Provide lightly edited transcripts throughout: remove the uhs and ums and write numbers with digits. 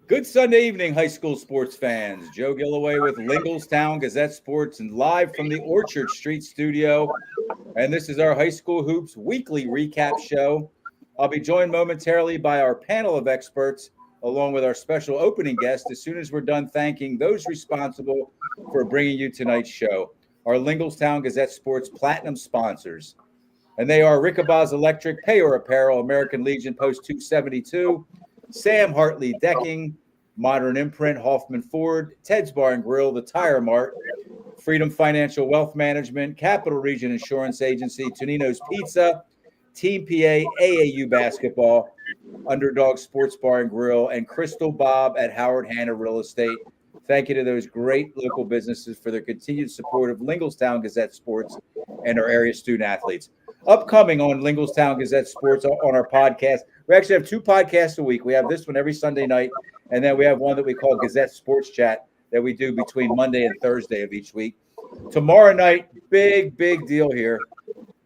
Good Sunday evening, high school sports fans. Joe Gillaway with Lingelstown Gazette Sports and live from the Orchard Street studio. And this is our High School Hoops weekly recap show. I'll be joined momentarily by our panel of experts, along with our special opening guest, as soon as we're done thanking those responsible for bringing you tonight's show, our Lingelstown Gazette Sports Platinum sponsors. And they are Rickabaz Electric, Payor Apparel, American Legion Post 272, Sam Hartley Decking, Modern Imprint, Hoffman Ford, Ted's Bar and Grill, The Tire Mart, Freedom Financial Wealth Management, Capital Region Insurance Agency, Tonino's Pizza, Team PA, AAU Basketball, Underdog Sports Bar and Grill, and Crystal Bob at Howard Hanna Real Estate. Thank you to those great local businesses for their continued support of Lingelstown Gazette Sports and our area student athletes. Upcoming on Lingelstown Gazette Sports on our podcast, we actually have 2 podcasts a week. We have this one every Sunday night, and then we have one that we call Gazette Sports Chat that we do between Monday and Thursday of each week. Tomorrow night, big deal here,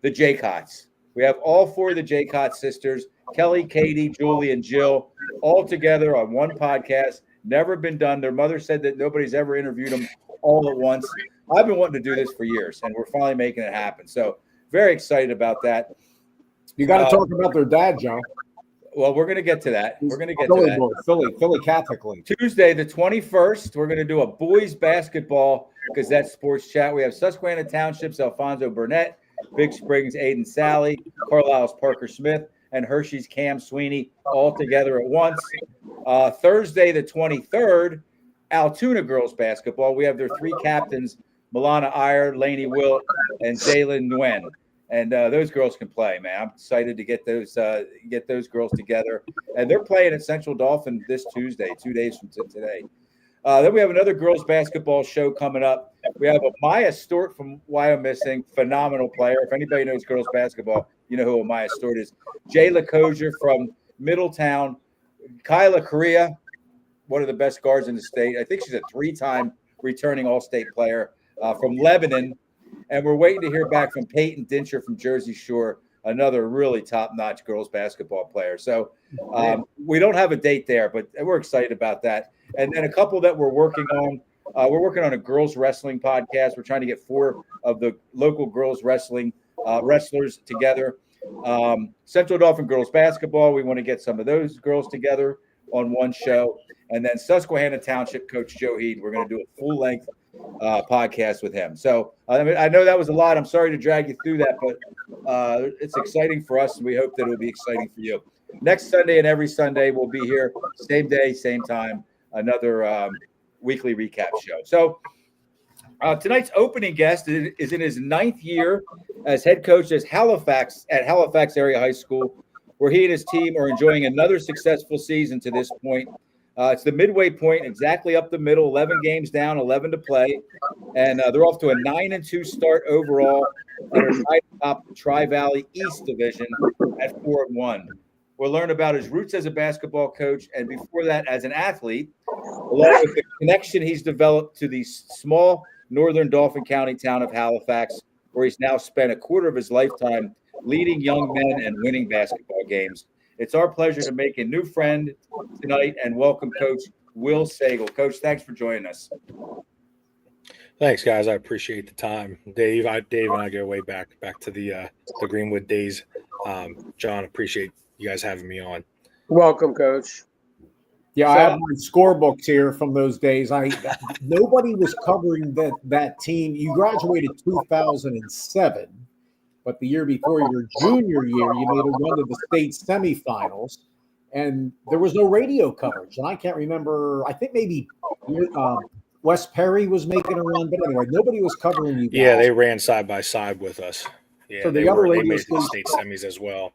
the Jaycotts. We have all 4 of the Jaycott sisters, Kelly, Katie, Julie, and Jill, all together on one podcast. Never been done. Their mother said that nobody's ever interviewed them all at once. I've been wanting to do this for years, and we're finally making it happen. So very excited about that. You got to talk about their dad, John. Well, we're going to get to that. We're going to get to that. Philly Catholic League. Tuesday, the 21st, we're going to do a boys basketball Gazette Sports Chat. We have Susquehanna Township's Alfonso Burnett, Big Springs Aiden Sally, Carlisle's Parker Smith, and Hershey's Cam Sweeney all together at once. Thursday, the 23rd, Altoona girls basketball. We have their 3 captains, Milana Iyer, Lainey Wilt, and Zaylin Nguyen. And those girls can play, man. I'm excited to get those girls together. And they're playing at Central Dauphin this Tuesday, 2 days from today. Then we have another girls basketball show coming up. We have a Maya Stort from Wyomissing, phenomenal player. If anybody knows girls basketball, you know who Maya Stort is. Jayla Kozier from Middletown. Kyla Correa, one of the best guards in the state. I think she's a 3-time returning All-State player from Lebanon. And we're waiting to hear back from Peyton Dincher from Jersey Shore, another really top-notch girls basketball player. So we don't have a date there, but we're excited about that. And then a couple that we're working on. We're working on a girls wrestling podcast. We're trying to get 4 of the local girls wrestling wrestlers together. Central Dauphin girls basketball. We want to get some of those girls together on one show. And then Susquehanna Township coach Joe Heed. We're going to do a full-length podcast with him. So I know that was a lot. I'm sorry to drag you through that, but it's exciting for us, and we hope that it will be exciting for you. Next Sunday and every Sunday, we'll be here, same day, same time, another weekly recap show. So tonight's opening guest is in his 9th year as head coach at Halifax Area High School, where he and his team are enjoying another successful season to this point. It's the midway point, exactly up the middle, 11 games down, 11 to play. And they're off to a 9-2 start overall. They're tied atop the Tri-Valley East Division at 4-1. We'll learn about his roots as a basketball coach and before that as an athlete, along with the connection he's developed to the small northern Dauphin County town of Halifax, where he's now spent a quarter of his lifetime leading young men and winning basketball games. It's our pleasure to make a new friend tonight and welcome Coach Will Sagle. Coach, thanks for joining us. Thanks, guys. I appreciate the time. Dave and I go way back to the Greenwood days. John, appreciate you guys having me on. Welcome, Coach. Yeah, I have my scorebooks here from those days. Nobody was covering that team. You graduated 2007. But the year before your junior year, you made a run to the state semifinals, and there was no radio coverage. And I can't remember. I think maybe Wes Perry was making a run, but anyway, nobody was covering you guys. Yeah, they ran side by side with us. Yeah, so they made it to the state semis as well.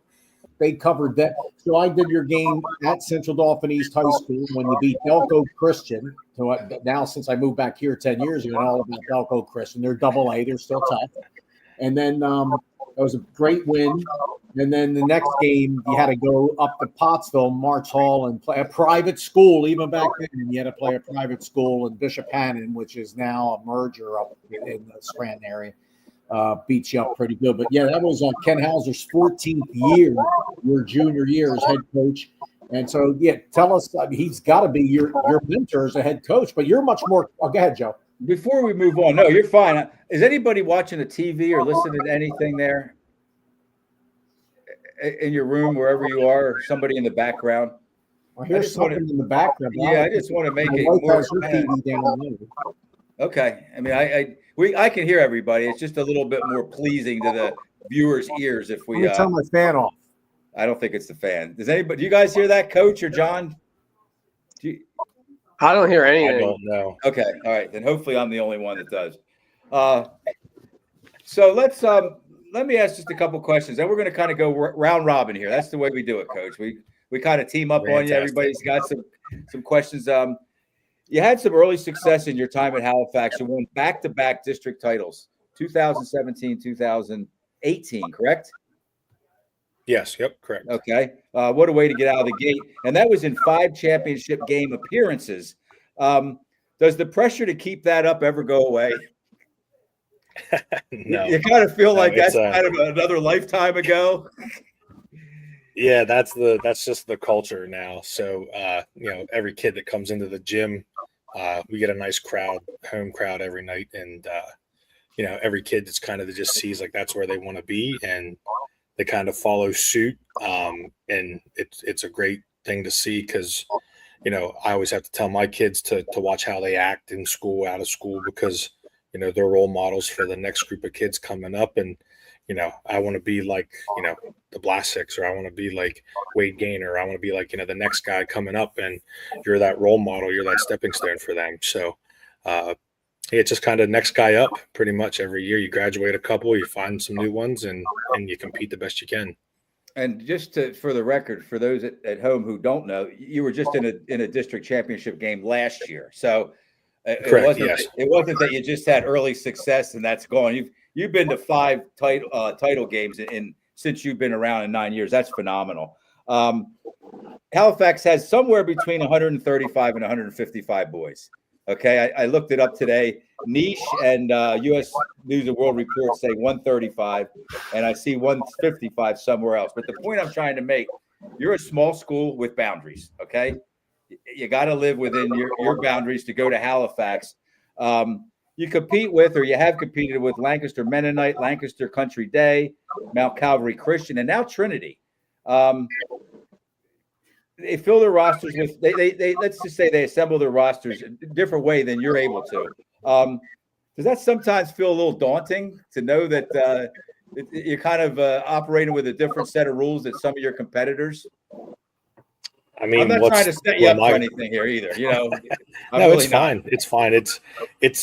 They covered that. So I did your game at Central Dauphin East High School when you beat Delco Christian. So now, since I moved back here 10 years ago, I know all about Delco Christian. They're AA. They're still tough. And then that was a great win. And then the next game, you had to go up to Pottsville, March Hall, and play a private school. Even back then, you had to play a private school in Bishop Hannon, which is now a merger up in the Scranton area. Beats you up pretty good. But, yeah, that was Ken Hauser's 14th year, your junior year as head coach. And so, yeah, tell us. I mean, he's got to be your mentor as a head coach, but you're much more. Oh, go ahead, Joe. Before we move on, no, you're fine. Is anybody watching the TV or listening to anything there in your room, wherever you are, or somebody in the background? I hear something in the background. Yeah, I just want to make my it wife more. has her TV down there. Okay, I mean, I can hear everybody. It's just a little bit more pleasing to the viewers' ears if we. Let me turn my fan off. I don't think it's the fan. Does anybody? Do you guys hear that, Coach or John? I don't hear anything. I don't know. Okay, all right. Then hopefully I'm the only one that does. So let me ask just a couple questions, and we're going to kind of go round robin here. That's the way we do it, Coach. We kind of team up on you. Everybody's got some questions. You had some early success in your time at Halifax. You won back-to-back district titles, 2017, 2018, correct? Yes. Yep. Correct. Okay. What a way to get out of the gate. And that was in 5 championship game appearances. Does the pressure to keep that up ever go away? No. You kind of feel like that's kind of another lifetime ago. Yeah, that's just the culture now. So, every kid that comes into the gym, we get a nice crowd, home crowd every night. And, every kid that's kind of just sees like that's where they want to be. And they kind of follow suit. And it's a great thing to see because, I always have to tell my kids to watch how they act in school, out of school, because, they're role models for the next group of kids coming up. And, I want to be like, the Blasics, or I want to be like Wade Gaynor. I want to be like, the next guy coming up, and you're that role model. You're that stepping stone for them. So, it's just kind of next guy up pretty much every year. You graduate a couple, you find some new ones, and you compete the best you can. And just for the record, for those at home who don't know, you were just in a district championship game last year. So Correct, yes. It wasn't that you just had early success and that's gone. You've been to 5 title games since you've been around in 9 years. That's phenomenal. Halifax has somewhere between 135 and 155 boys. Okay, I looked it up today. Niche and U.S. News and World Report say 135, and I see 155 somewhere else. But the point I'm trying to make, you're a small school with boundaries, okay? You got to live within your boundaries to go to Halifax. You compete with, or you have competed with, Lancaster Mennonite, Lancaster Country Day, Mount Calvary Christian, and now Trinity. They fill their rosters with they let's just say they assemble their rosters a different way than you're able to. Does that sometimes feel a little daunting to know that you're kind of operating with a different set of rules than some of your competitors? I mean, I'm not trying to set you up for anything here either. No, it's fine. It's fine. It's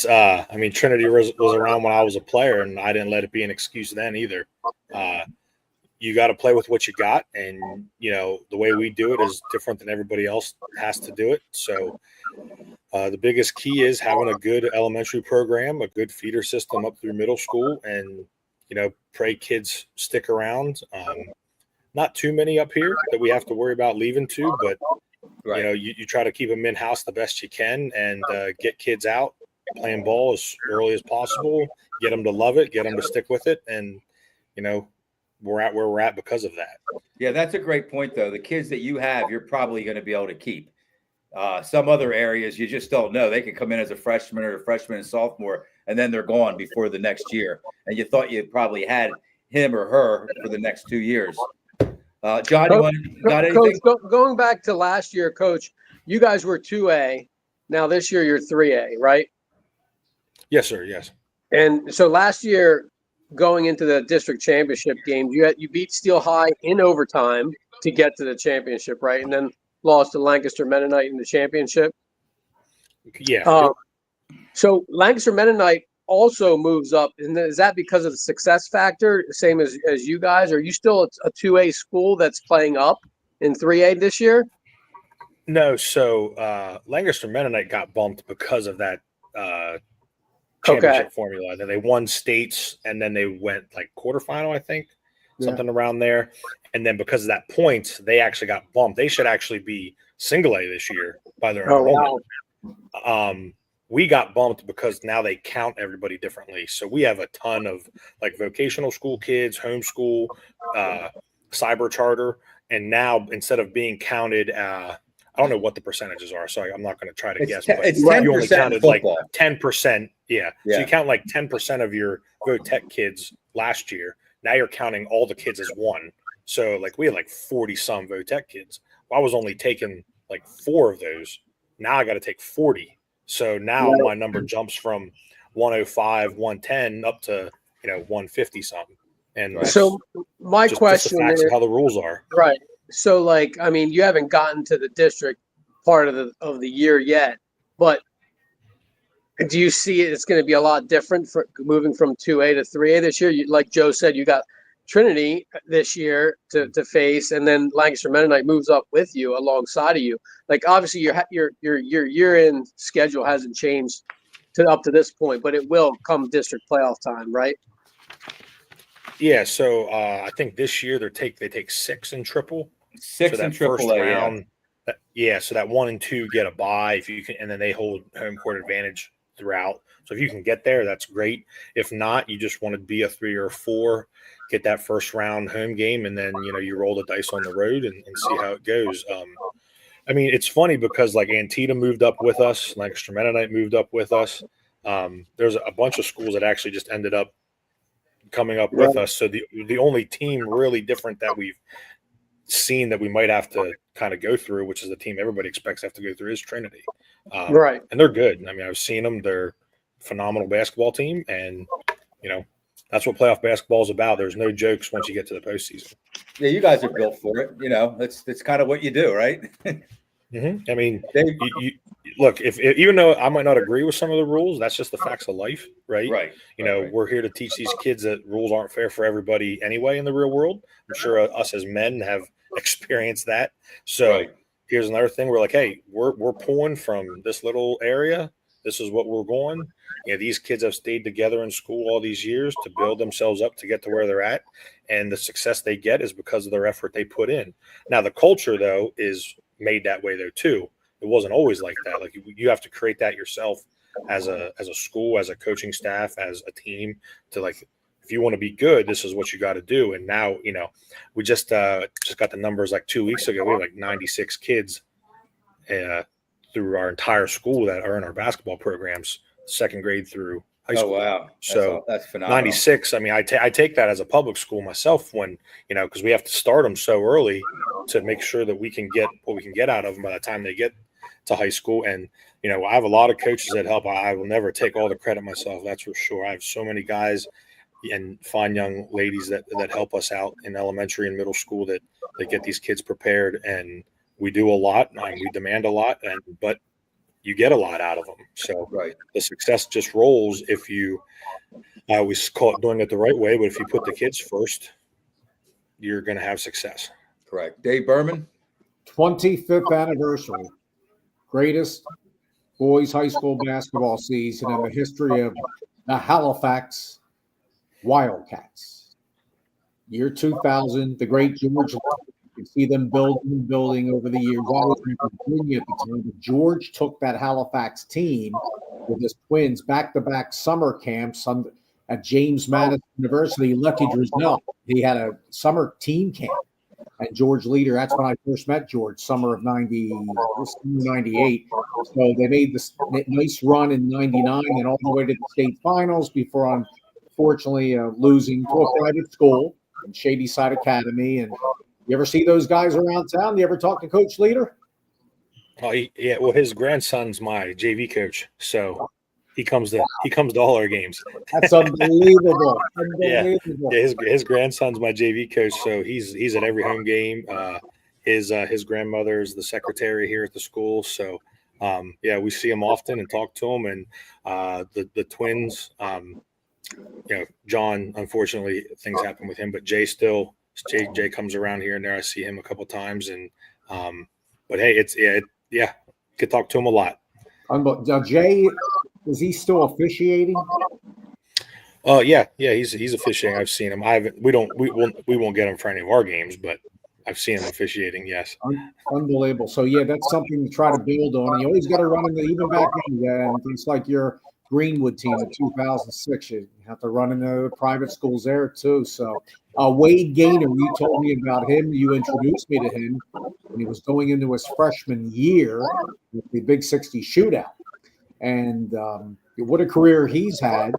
I mean, Trinity was around when I was a player, and I didn't let it be an excuse then either. You got to play with what you got, and the way we do it is different than everybody else has to do it. So the biggest key is having a good elementary program, a good feeder system up through middle school, and pray kids stick around. Not too many up here that we have to worry about leaving to, but right. You try to keep them in house the best you can, and get kids out playing ball as early as possible. Get them to love it, get them to stick with it, and we're at where we're at because of that. Yeah, that's a great point, though. The kids that you have, you're probably going to be able to keep. Some other areas, you just don't know. They could come in as a freshman or a freshman and sophomore, and then they're gone before the next year. And you thought you probably had him or her for the next 2 years. John, got anything? Coach, going back to last year, Coach, you guys were 2A. Now this year you're 3A, right? Yes, sir. Yes. And so last year, going into the district championship games, you beat Steel High in overtime to get to the championship, right? And then lost to Lancaster Mennonite in the championship. Yeah. So Lancaster Mennonite also moves up, and is that because of the success factor, same as you guys? Are you still a 2A school that's playing up in 3A this year? No. So Lancaster Mennonite got bumped because of that championship formula. Then they won states, and then they went like quarterfinal, I think, something around there. And then because of that point, they actually got bumped. They should actually be single A this year by their enrollment. Wow. We got bumped because now they count everybody differently. So we have a ton of like vocational school kids, homeschool, cyber charter, And now instead of being counted, I don't know what the percentages are, so I'm not going to try to guess. But It's you only 10% counted like football. 10%. Yeah. Yeah. So you count like 10% of your VOTEC kids last year. Now you're counting all the kids as one. So like we had like 40 some VOTEC kids. Well, I was only taking like 4 of those. Now I got to take 40. So now my number jumps from 105, 110 up to 150 something. And so my question just the facts is of how the rules are. right. So like, I mean, you haven't gotten to the district part of the year yet, but do you see it's going to be a lot different for moving from 2A to 3A this year? Like Joe said, you got Trinity this year to face, and then Lancaster Mennonite moves up with you alongside of you. Like obviously your year-end schedule hasn't changed up to this point, but it will come district playoff time, right? Yeah, so I think this year they take 6 in triple. 6 so in that first AAA, round. So that 1 and 2 get a bye if you can, and then they hold home court advantage throughout. So if you can get there, that's great. If not, you just want to be a 3 or 4, get that first round home game, and then you roll the dice on the road and see how it goes. I mean, it's funny because like Antietam moved up with us, Lancaster Mennonite moved up with us. There's a bunch of schools that actually just ended up coming up with us. So the only team really different that we've seen that we might have to kind of go through, which is the team everybody expects to have to go through, is Trinity. Right. And they're good. I mean, I've seen them. They're a phenomenal basketball team. And, that's what playoff basketball is about. There's no jokes once you get to the postseason. Yeah, you guys are built for it. That's kind of what you do, right? Mm-hmm. I mean, you look, if even though I might not agree with some of the rules, that's just the facts of life, right? Right. We're here to teach these kids that rules aren't fair for everybody anyway in the real world. I'm sure us as men have experienced that. So here's another thing. We're like, hey, we're pulling from this little area. This is what we're going. These kids have stayed together in school all these years to build themselves up to get to where they're at. And the success they get is because of their effort they put in. Now, the culture, though, is made that way, though, too. It wasn't always like that. Like you have to create that yourself as a school, as a coaching staff, as a team to like, if you want to be good, this is what you got to do. And now, we just got the numbers like 2 weeks ago. We have like 96 kids through our entire school that are in our basketball programs, second grade through high school. Oh, wow. That's phenomenal. 96. I mean, I take that as a public school myself when, because we have to start them so early to make sure that we can get what we can get out of them by the time they get to high school. And, I have a lot of coaches that help. I will never take all the credit myself. That's for sure. I have so many guys and fine young ladies that help us out in elementary and middle school that get these kids prepared. And we do a lot and we demand a lot, but you get a lot out of them. So the success just rolls if you, I always call it doing it the right way, but if you put the kids first, you're going to have success. Correct. Dave Berman. 25th anniversary. Greatest boys high school basketball season in the history of the Halifax Wildcats. Year 2000, the great George. You see them building over the years. I was in Virginia at the time. George took that Halifax team with his twins back-to-back summer camps at James Madison University. Lucky Driznell, he had a summer team camp. And George Leader, that's when I first met George, summer of 98. So they made this nice run in 99 and all the way to the state finals before, unfortunately, losing to a private school in Shadyside Academy. And you ever see those guys around town? You ever talk to Coach Leader? Oh, yeah. Well, his grandson's my JV coach, so he comes to all our games. That's unbelievable. Yeah, his grandson's my JV coach, so he's at every home game. His grandmother's the secretary here at the school, so we see him often and talk to him. And the twins, John, unfortunately, things happen with him, but Jay comes around here and there. I see him a couple times, and but hey, could talk to him a lot. Now, Jay, is he still officiating? Yeah, he's officiating. I've seen him. We won't get him for any of our games, but I've seen him officiating. Yes, unbelievable. So that's something to try to build on. You always got to run into even back in, and it's like your Greenwood team in 2006. You have to run into private schools there too. So Wade Gaynor, you told me about him. You introduced me to him when he was going into his freshman year with the Big 60 shootout. And what a career he's had.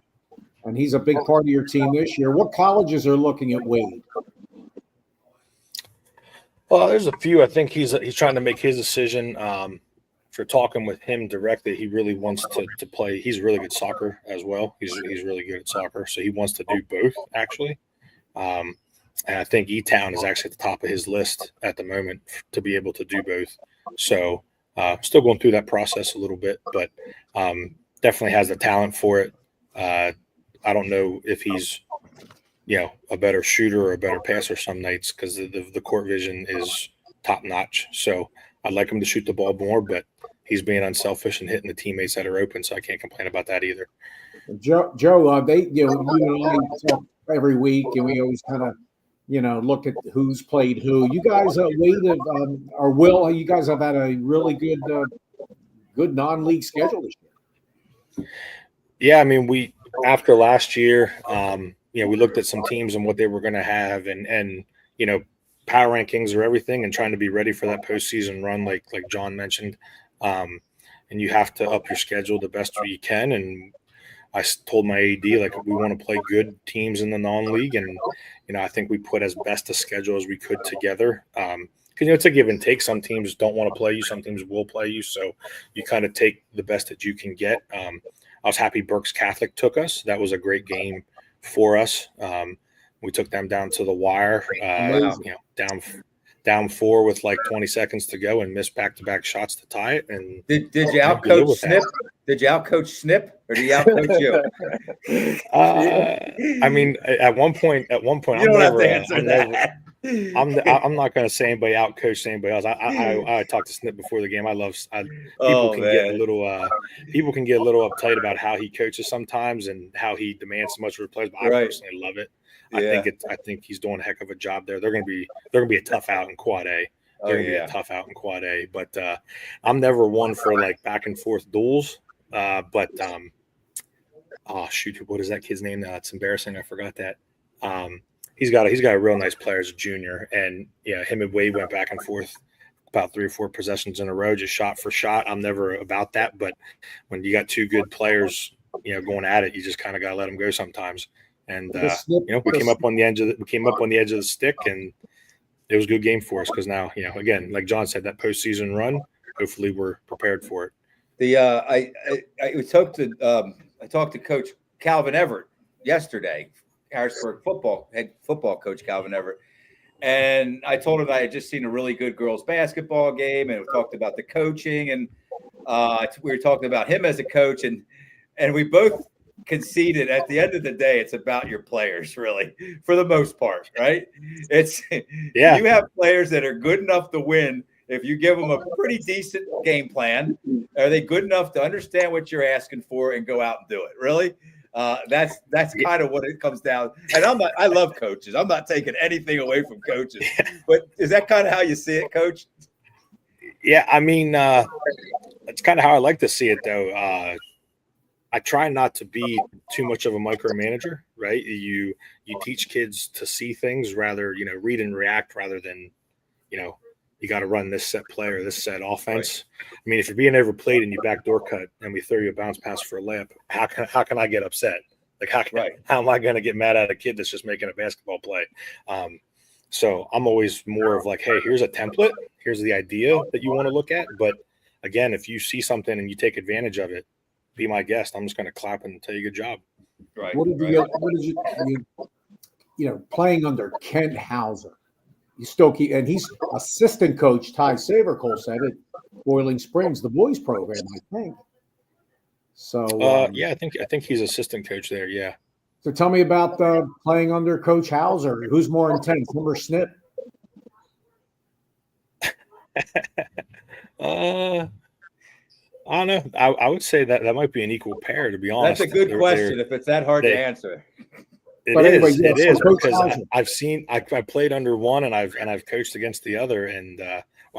And he's a big part of your team this year. What colleges are looking at Wade? Well, there's a few. I think he's trying to make his decision. For talking with him directly, he really wants to play. He's really good soccer as well. He's really good at soccer, so he wants to do both actually. And I think E-Town is actually at the top of his list at the moment to be able to do both. So still going through that process a little bit, but definitely has the talent for it. I don't know if he's a better shooter or a better passer some nights because the court vision is top notch. So I'd like him to shoot the ball more, but he's being unselfish and hitting the teammates that are open. So I can't complain about that either. Joe, they, you and I talk every week, and we always kind of, look at who's played who. You guys, Wade, or Will, you guys have had a really good non-league schedule this year. Yeah, I mean, after last year, we looked at some teams and what they were going to have, and power rankings are everything, and trying to be ready for that postseason run, like John mentioned. And you have to up your schedule the best you can. And I told my AD, we want to play good teams in the non-league, and I think we put as best a schedule as we could together. Because it's a give and take. Some teams don't want to play you, some teams will play you, so you kind of take the best that you can get. I was happy Berks Catholic took us. That was a great game for us. We took them down to the wire, down 4 with 20 seconds to go and missed back-to-back shots to tie it. And did you outcoach Snip? Did you outcoach Snip, or did he outcoach you? I mean, at one point, you don't have to answer that. I'm not going to say anybody outcoached anybody else. I talked to Snip before the game. People can get a little uptight about how he coaches sometimes and how he demands so much of his players. But I personally love it. Yeah. I think he's doing a heck of a job there. They're going to be a tough out in Quad A. But I'm never one for back and forth duels. What is that kid's name now? It's embarrassing. I forgot that. He's got a real nice player as a junior, and him and Wade went back and forth about 3 or 4 possessions in a row, just shot for shot. I'm never about that, but when you got 2 good players, going at it, you just kind of got to let them go sometimes. And we came up on the edge of the stick, and it was a good game for us because now, again, like John said, that postseason run, hopefully we're prepared for it. I talked to Coach Calvin Everett yesterday, Harrisburg head football coach Calvin Everett, and I told him I had just seen a really good girls basketball game, and we talked about the coaching, and we were talking about him as a coach, and we both conceded at the end of the day it's about your players, really, for the most part, right? You have players that are good enough to win if you give them a pretty decent game plan. Are they good enough to understand what you're asking for and go out and do it? Really? That's kind of what it comes down. And I love coaches. I'm not taking anything away from coaches, but is that kind of how you see it, Coach? Yeah, I mean, that's kind of how I like to see it, though. I try not to be too much of a micromanager, right? You teach kids to see things rather, read and react rather than, you got to run this set play or this set offense. Right. I mean, if you're being overplayed and you backdoor cut and we throw you a bounce pass for a layup, how can I get upset? How am I going to get mad at a kid that's just making a basketball play? So I'm always more of hey, here's a template. Here's the idea that you want to look at. But again, if you see something and you take advantage of it, be my guest. I'm just going to clap and tell you good job. Right. What did you playing under Kent Hauser? You still keep, and he's assistant coach. Ty Sabercole said at Boiling Springs, the boys program, I think. So I think he's assistant coach there. Yeah. So tell me about playing under Coach Hauser. Who's more intense, him or Snip? I don't know. I would say that might be an equal pair, to be honest. That's a good question. If it's that hard to answer, it is because I played under one and I've coached against the other. And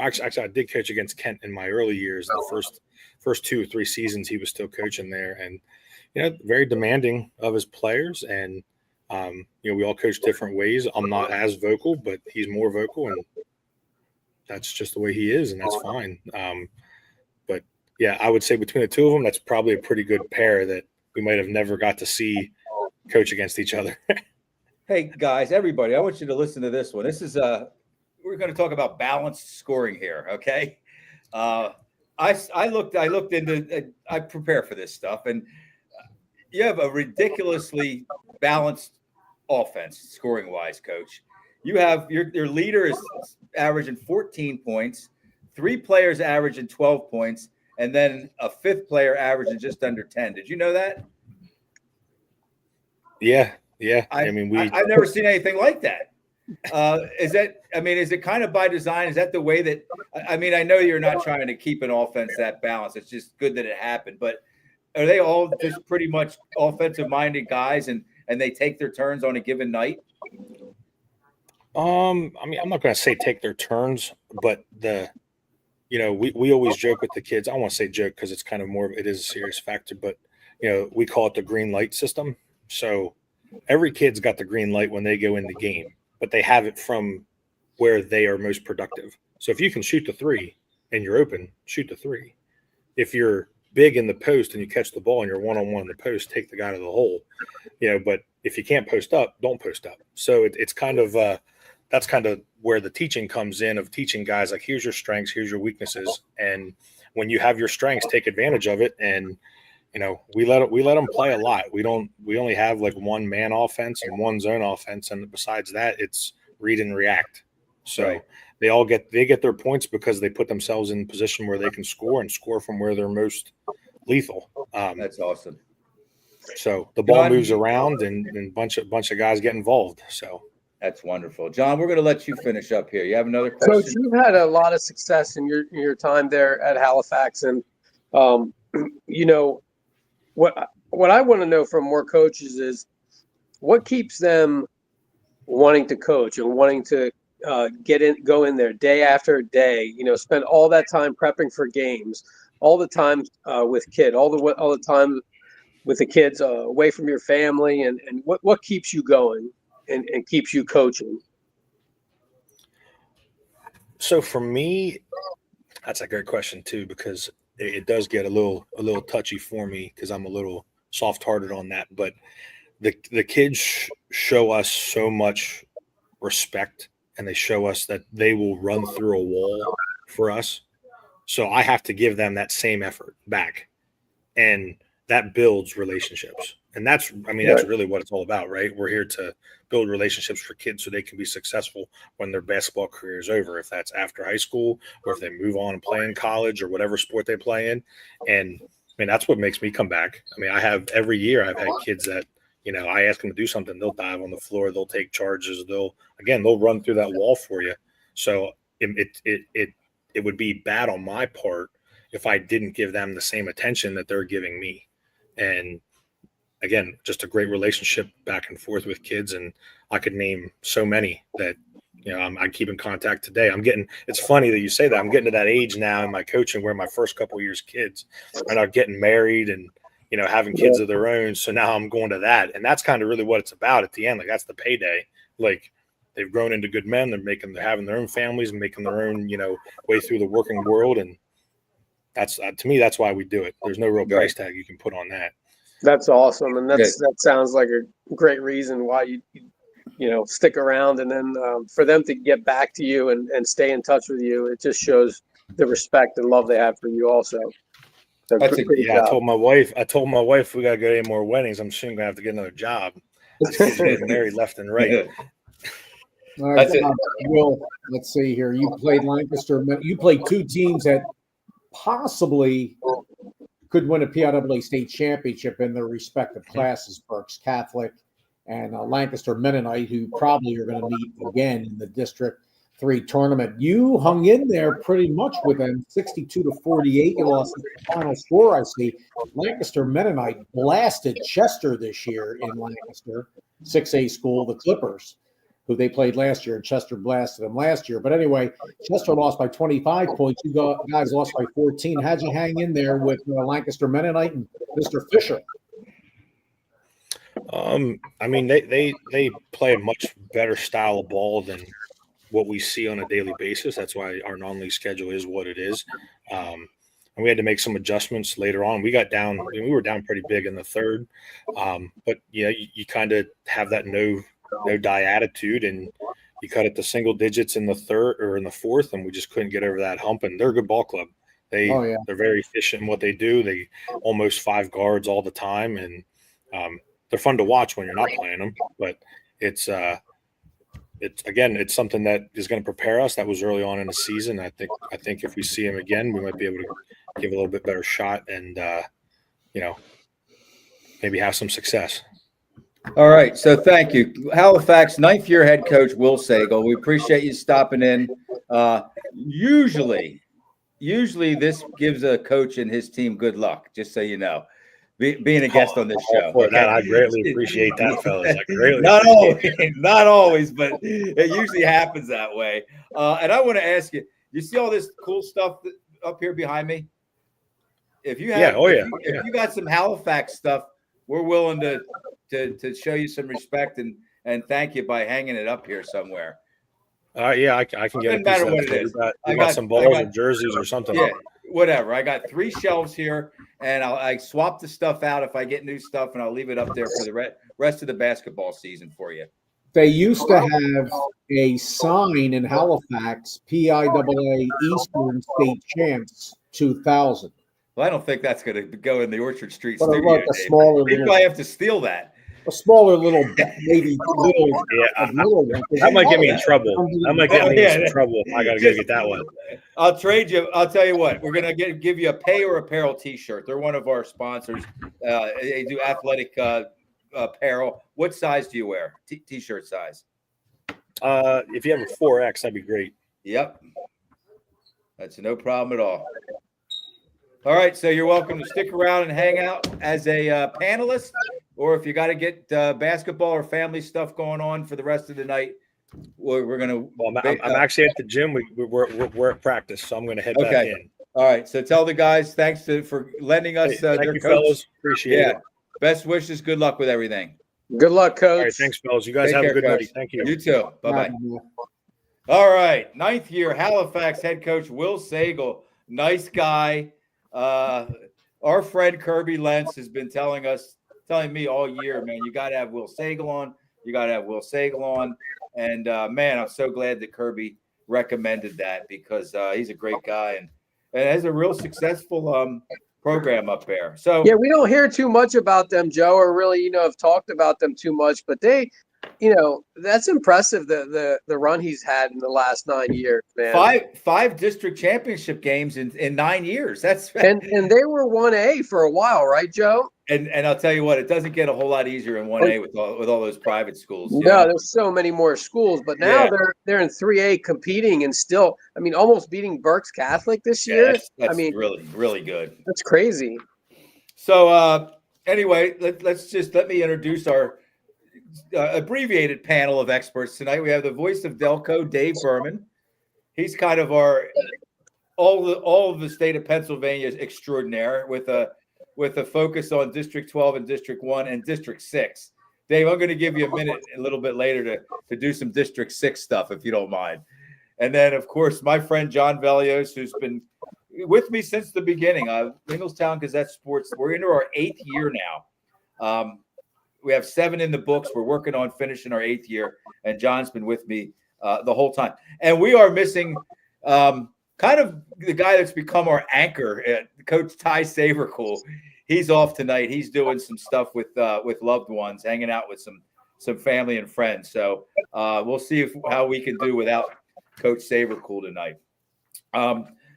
actually, I did coach against Kent in my early years. The first 2 or 3 seasons he was still coaching there, and very demanding of his players. And We all coach different ways. I'm not as vocal, but he's more vocal, and that's just the way he is, and that's fine. But yeah, I would say between the two of them, that's probably a pretty good pair that we might have never got to see coach against each other. Hey guys, everybody, I want you to listen to this one. This is we're going to talk about balanced scoring here. Okay. I looked into, I prepare for this stuff, and you have a ridiculously balanced offense scoring wise, coach. You have your leader is averaging 14 points, 3 players averaging 12 points, and then a 5th player averaging just under 10. Did you know that? Yeah. I've never seen anything like that. Is it kind of by design? Is that the way that, I know you're not trying to keep an offense that balanced. It's just good that it happened, but are they all just pretty much offensive minded guys and they take their turns on a given night? I'm not going to say take their turns, but we always joke with the kids. I don't want to say joke because it's kind of more, it is a serious factor, but we call it the green light system. So every kid's got the green light when they go in the game, but they have it from where they are most productive. So if you can shoot the 3 and you're open, shoot the 3. If you're big in the post and you catch the ball and you're one-on-one in the post, take the guy to the hole. But if you can't post up, don't post up. So it's kind of that's kind of where the teaching comes in, of teaching guys like, here's your strengths, here's your weaknesses, and when you have your strengths, take advantage of it. And we let them play a lot. We only have like one man offense and one zone offense, and besides that, it's read and react. So right. They get their points because they put themselves in a position where they can score and score from where they're most lethal. That's awesome. So the ball moves around, and a bunch of guys get involved. So that's wonderful. John, we're going to let you finish up here. You have another question? Coach, you've had a lot of success in your time there at Halifax, and what I want to know from more coaches is what keeps them wanting to coach and wanting to go in there day after day, spend all that time prepping for games, all the time with kid, all the time with the kids away from your family, and what keeps you going and keeps you coaching? So for me, that's a great question too, because it does get a little touchy for me because I'm a little soft-hearted on that. But the kids show us so much respect, and they show us that they will run through a wall for us. So I have to give them that same effort back, and that builds relationships. And that's really what it's all about, right? We're here to build relationships for kids so they can be successful when their basketball career is over, if that's after high school or if they move on and play in college or whatever sport they play in. And that's what makes me come back. Every year I've had kids that, I ask them to do something, they'll dive on the floor, they'll take charges, they'll run through that wall for you. So it would be bad on my part if I didn't give them the same attention that they're giving me. And again, just a great relationship back and forth with kids. And I could name so many that, I keep in contact today. It's funny that you say that. I'm getting to that age now in my coaching where my first couple of years kids are now getting married and, having kids of their own. So now I'm going to that. And that's kind of really what it's about at the end. Like, that's the payday. Like, they've grown into good men. They're having their own families and making their own, way through the working world. And that's, to me, that's why we do it. There's no real price tag you can put on that. That's awesome. And that sounds like a great reason why you stick around. And then for them to get back to you and stay in touch with you, it just shows the respect and love they have for you also. So I told my wife we got to go to any more weddings. I'm soon going to have to get another job. Kids getting married left and right. All right, Will, let's see here. You played Lancaster. You played 2 teams that possibly could win a PIAA state championship in their respective classes, Berks Catholic and Lancaster Mennonite, who probably are going to meet again in the District 3 tournament. You hung in there pretty much with them, 62-48. You lost the final score, I see. Lancaster Mennonite blasted Chester this year in Lancaster, 6A school, the Clippers, who they played last year, and Chester blasted them last year. But anyway, Chester lost by 25 points. You guys lost by 14. How'd you hang in there with Lancaster Mennonite and Mr. Fisher? I mean, they play a much better style of ball than what we see on a daily basis. That's why our non-league schedule is what it is. And we had to make some adjustments later on. We got down, I mean, we were down pretty big in the third. But yeah, you kind of have that no die attitude, and you cut it to single digits in the third or in the fourth, and we just couldn't get over that hump. And they're a good ball club. They're very efficient in what they do. They almost 5 guards all the time, and they're fun to watch when you're not playing them. But it's something that is going to prepare us. That was early on in the season. I think if we see him again, we might be able to give a little bit better shot and maybe have some success. All right, so thank you, Halifax 9th year head coach Will Sagle. We appreciate you stopping in. Usually this gives a coach and his team good luck. Just so you know. Being a guest on this show. For that, I greatly appreciate that, fellas. Not always, but it usually happens that way. And I want to ask you: you see all this cool stuff up here behind me? If you have, if you got some Halifax stuff, we're willing to show you some respect and thank you by hanging it up here somewhere. I can get it. Doesn't matter what it is. I got some balls or jerseys or something. Yeah, whatever. I got 3 shelves here. And I swap the stuff out if I get new stuff, and I'll leave it up there for the rest of the basketball season for you. They used to have a sign in Halifax, PIAA Eastern State Champs 2000. Well, I don't think that's going to go in the Orchard Street But studio. like a smaller, They probably have to steal that. a smaller little, maybe little one. That might get me in trouble. That might get me in some trouble if I got to go get that one. I'll trade you. I'll tell you what. We're going to give you a Pay or Apparel T-shirt. They're one of our sponsors. They do athletic apparel. What size do you wear? T-shirt size? If you have a 4X, that'd be great. Yep. That's no problem at all. All right, so you're welcome to stick around and hang out as a panelist, or if you got to get basketball or family stuff going on for the rest of the night, we're going to. Well, I'm actually at the gym. We're at practice, so I'm going to head back in. All right, so tell the guys thanks for lending us thank their you, coach. fellas. Appreciate it. Best wishes. Good luck with everything. Good luck, coach. All right, thanks, fellas. You guys Take have care, a good coach. night. Thank you. You too. Bye-bye. All right, 9th year Halifax head coach Will Sagle. Nice guy. Our friend Kirby Lentz has been telling me all year, man, you got to have Will Sagle on. You got to have Will Sagle on. And, man, I'm so glad that Kirby recommended that because he's a great guy and has a real successful program up there. So yeah, we don't hear too much about them, Joe, or really, have talked about them too much. But they, that's impressive, the run he's had in the last 9 years, man. Five district championship games in 9 years. That's and they were 1A for a while, right, Joe? And I'll tell you what, it doesn't get a whole lot easier in 1A with all those private schools. No, there's so many more schools, but now they're in 3A competing and still, almost beating Berks Catholic this year. That's really, really good. That's crazy. So anyway, let me introduce our abbreviated panel of experts tonight. We have the voice of Delco, Dave Berman. He's kind of our all of the state of Pennsylvania's extraordinaire with a focus on District 12 and District 1 and District 6. Dave, I'm going to give you a minute a little bit later to do some District 6 stuff, if you don't mind. And then, of course, my friend John Velios, who's been with me since the beginning. Inglestown Gazette Sports, we're into our 8th year now. We have 7 in the books. We're working on finishing our 8th year, and John's been with me the whole time. And we are missing kind of the guy that's become our anchor, Coach Ty Savercool. He's off tonight. He's doing some stuff with loved ones, hanging out with some family and friends. So we'll see how we can do without Coach Savercool tonight.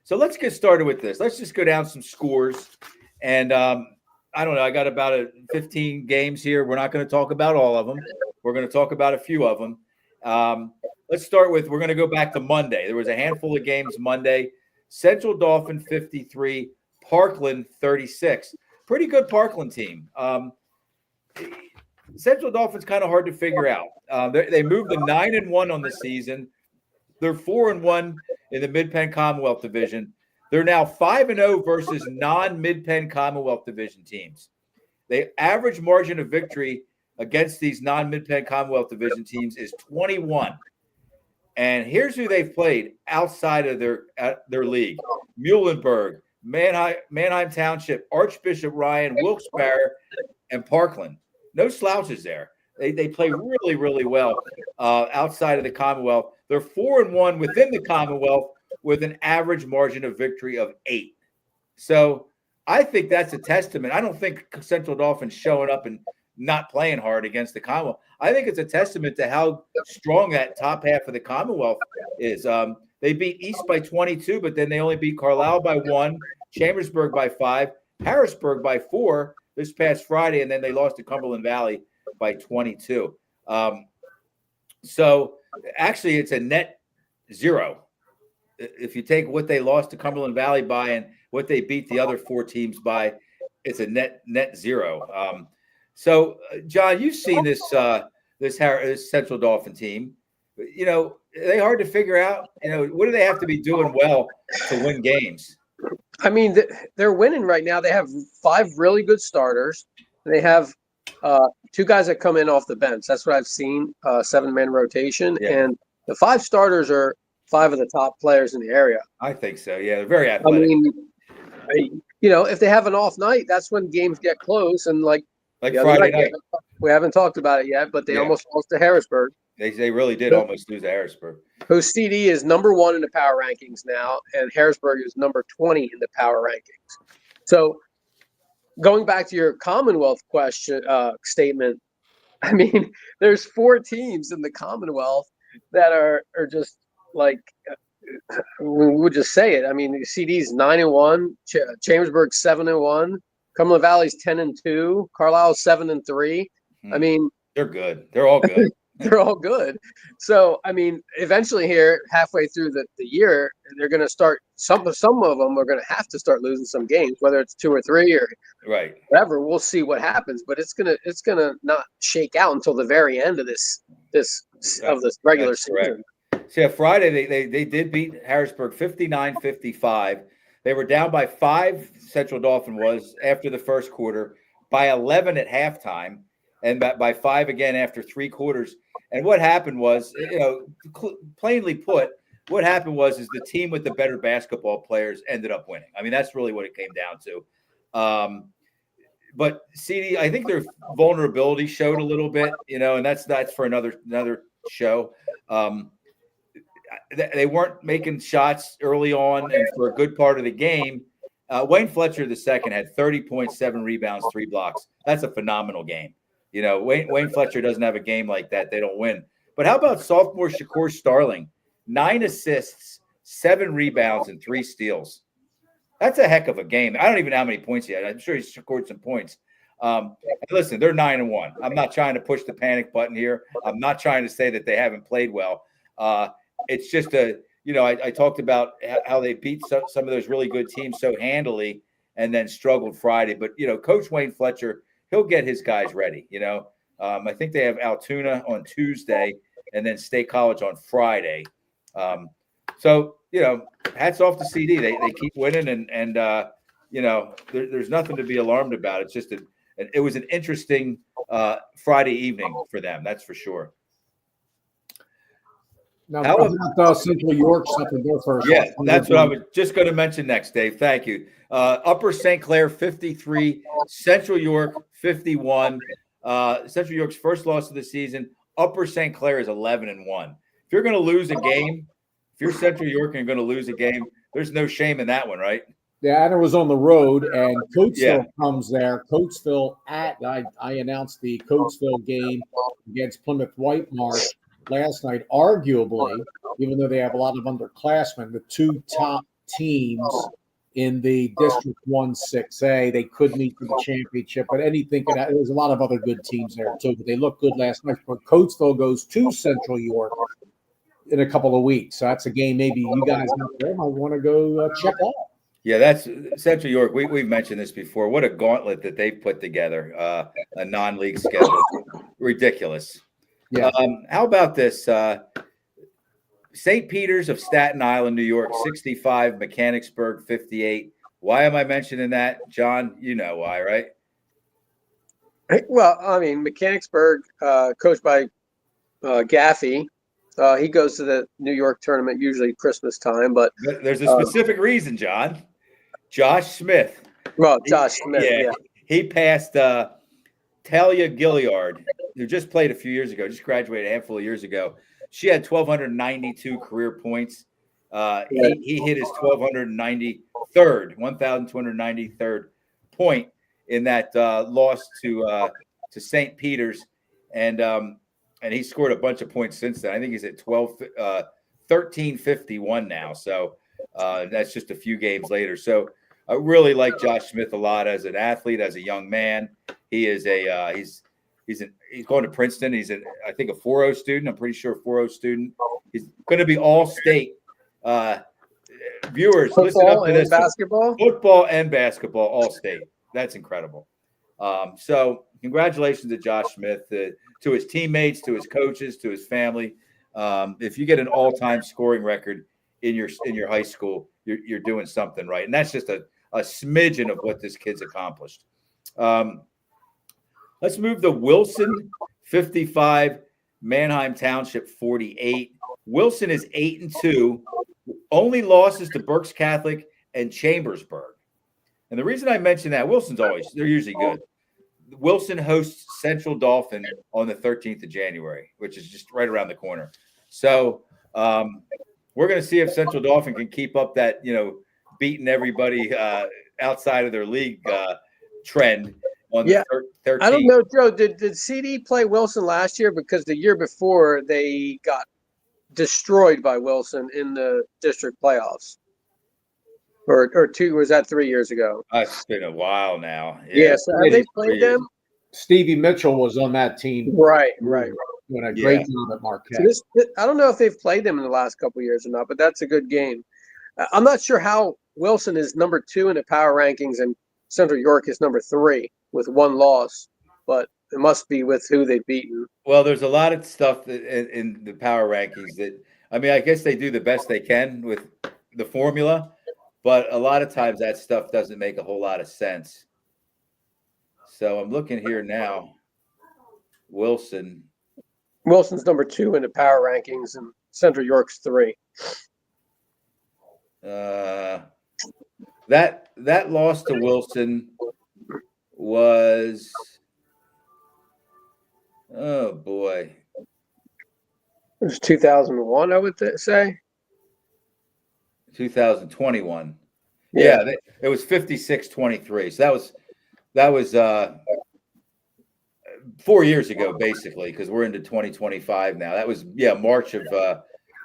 So let's get started with this. Let's just go down some scores. And I don't know. I got about 15 games here. We're not going to talk about all of them. We're going to talk about a few of them. Let's start with, we're going to go back to Monday. There was a handful of games Monday. Central Dauphin 53, Parkland 36. Pretty good Parkland team. Central Dauphin's kind of hard to figure out. They moved to 9-1 on the season. They're 4-1 in the Mid-Penn Commonwealth Division. They're now 5-0 versus non-Mid-Penn Commonwealth Division teams. They average margin of victory against these non-Mid-Penn Commonwealth Division teams is 21. And here's who they've played outside of their league: Muhlenberg, Manheim Township, Archbishop Ryan, Wilkes-Barre, and Parkland. No slouches there. They play really, really well outside of the Commonwealth. They're 4-1 within the Commonwealth with an average margin of victory of 8. So I think that's a testament. I don't think Central Dolphins showing up and not playing hard against the Commonwealth. I think it's a testament to how strong that top half of the Commonwealth is. They beat East by 22, but then they only beat Carlisle by 1, Chambersburg by 5, Harrisburg by 4 this past Friday, and then they lost to Cumberland Valley by 22. So actually, it's a net 0. If you take what they lost to Cumberland Valley by and what they beat the other 4 teams by, it's a net 0. So, John, you've seen this Central Dolphin team. You know, are they hard to figure out? You know, what do they have to be doing well to win games? I mean, they're winning right now. They have 5 really good starters. They have 2 guys that come in off the bench. That's what I've seen, 7-man rotation. Yeah. And the 5 starters are 5 of the top players in the area. I think so. Yeah, they're very athletic. I mean, you know, if they have an off night, that's when games get close. And like Friday night. We haven't talked about it yet, but they almost lost to Harrisburg. They really did almost lose to Harrisburg. Whose CD is number 1 in the power rankings now, and Harrisburg is number 20 in the power rankings. So going back to your Commonwealth question statement, I mean, there's 4 teams in the Commonwealth that are just like we would just say it. I mean, CD's 9-1, Chambersburg 7-1. Cumberland Valley's 10-2, Carlisle's 7-3. I mean, they're good. They're all good. They're all good. So, I mean, eventually here, halfway through the year, they're going to start. Some of them are going to have to start losing some games, whether it's 2 or 3 or whatever. We'll see what happens, but it's gonna not shake out until the very end of this regular season. So yeah, Friday they did beat Harrisburg 59-55. They were down by 5, Central Dauphin was, after the first quarter, by 11 at halftime, and by 5 again after 3 quarters. And what happened was, you know, plainly put, what happened was the team with the better basketball players ended up winning. I mean, that's really what it came down to. But CD, I think their vulnerability showed a little bit, you know, and that's for another show. They weren't making shots early on, and for a good part of the game, Wayne Fletcher II had 30.7 rebounds, 3 blocks. That's a phenomenal game. You know, Wayne Fletcher doesn't have a game like that. They don't win. But how about sophomore Shakur Starling? 9 assists, 7 rebounds, and 3 steals. That's a heck of a game. I don't even know how many points he had. I'm sure he scored some points. Listen, they're 9-1. I'm not trying to push the panic button here. I'm not trying to say that they haven't played well. It's just I talked about how they beat some of those really good teams so handily and then struggled Friday. But, you know, Coach Wayne Fletcher, he'll get his guys ready, you know. I think they have Altoona on Tuesday and then State College on Friday. So, you know, hats off to CD. They keep winning and you know, there's nothing to be alarmed about. It's just it was an interesting Friday evening for them. That's for sure. Now, how about Central York something go first? Yeah, that's what I was just going to mention next, Dave. Thank you. Upper St. Clair 53, Central York 51. Central York's first loss of the season. Upper St. Clair is 11-1. If you're going to lose a game, if you're Central York and you're going to lose a game, there's no shame in that one, right? Yeah, and it was on the road, and Coatesville comes there. Coatesville I announced the Coatesville game against Plymouth White Marsh last night. Arguably, even though they have a lot of underclassmen, the 2 top teams in the District 1 6A, they could meet for the championship, but anything could happen. There's a lot of other good teams there too, but they looked good last night. But Coatesville goes to Central York in a couple of weeks, so that's a game maybe you guys out there might want to go check out. Yeah, that's Central York. We've mentioned this before. What a gauntlet that they've put together, a non-league schedule. Ridiculous. Yeah. How about this? St. Peter's of Staten Island, New York, 65, Mechanicsburg, 58. Why am I mentioning that? John, you know why, right? Well, I mean, Mechanicsburg, coached by Gaffey. He goes to the New York tournament usually Christmas time, but There's a specific reason, John. Josh Smith. well, Josh Smith, Yeah, yeah. he passed Talia Gilliard, who just played a few years ago, just graduated a handful of years ago. She had 1,292 career points. He hit his 1,293rd point in that loss to St. Peter's, and he scored a bunch of points since then. I think he's at 1351 now. So that's just a few games later. So I really like Josh Smith a lot as an athlete, as a young man. He is he's going to Princeton. He's I think a 4.0 student. I'm pretty sure a 4.0 student. He's going to be all state. Viewers, listen up to this. Football and basketball, all state. That's incredible. So congratulations to Josh Smith, to his teammates, to his coaches, to his family. If you get an all-time scoring record in your high school, you're doing something right, and that's just a smidgen of what this kid's accomplished. Let's move to Wilson, 55, Manheim Township, 48. Wilson is 8-2. Only losses to Berks Catholic and Chambersburg. And the reason I mention that, they're usually good. Wilson hosts Central Dauphin on the 13th of January, which is just right around the corner. So we're going to see if Central Dauphin can keep up that, beating everybody outside of their league trend on the 13th. I don't know, Joe, did CD play Wilson last year? Because the year before they got destroyed by Wilson in the district playoffs. Or two, was that 3 years ago? It's been a while now. Yeah, so have they played them? Stevie Mitchell was on that team. Right. Doing a great job at Marquette. So I don't know if they've played them in the last couple of years or not, but that's a good game. I'm not sure how Wilson is number 2 in the power rankings and Central York is number 3 with one loss, but it must be with who they've beaten. Well, there's a lot of stuff in the power rankings that, I guess they do the best they can with the formula, but a lot of times that stuff doesn't make a whole lot of sense. So I'm looking here now. Wilson's number 2 in the power rankings and Central York's 3. That loss to Wilson was, oh boy, it was 2001, I would say. 2021. Yeah, it was 56-23. So that was 4 years ago, basically, because we're into 2025 now. That was March of,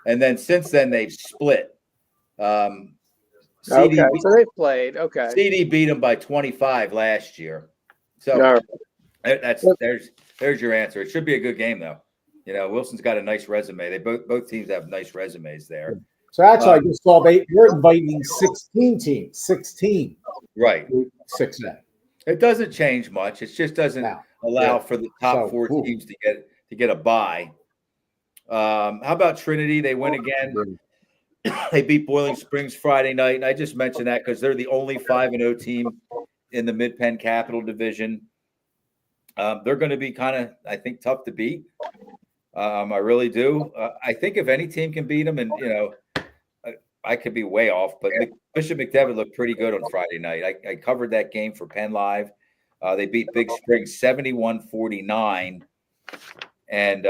and then since then they've split. So they've played. Okay, CD beat them by 25 last year. So there's your answer. It should be a good game though. Wilson's got a nice resume. They both teams have nice resumes there. So actually, I just saw we're inviting 16 teams. 16. Right. 6A. It doesn't change much. It just doesn't allow for the top four teams to get a bye. How about Trinity? They win again. They beat Boiling Springs Friday night, and I just mentioned that because they're the only 5-0 team in the Mid-Penn Capital Division. They're going to be kind of, I think, tough to beat. I really do. I think if any team can beat them, and I could be way off, but Bishop McDevitt looked pretty good on Friday night. I covered that game for Penn Live. They beat Big Springs 71-49, and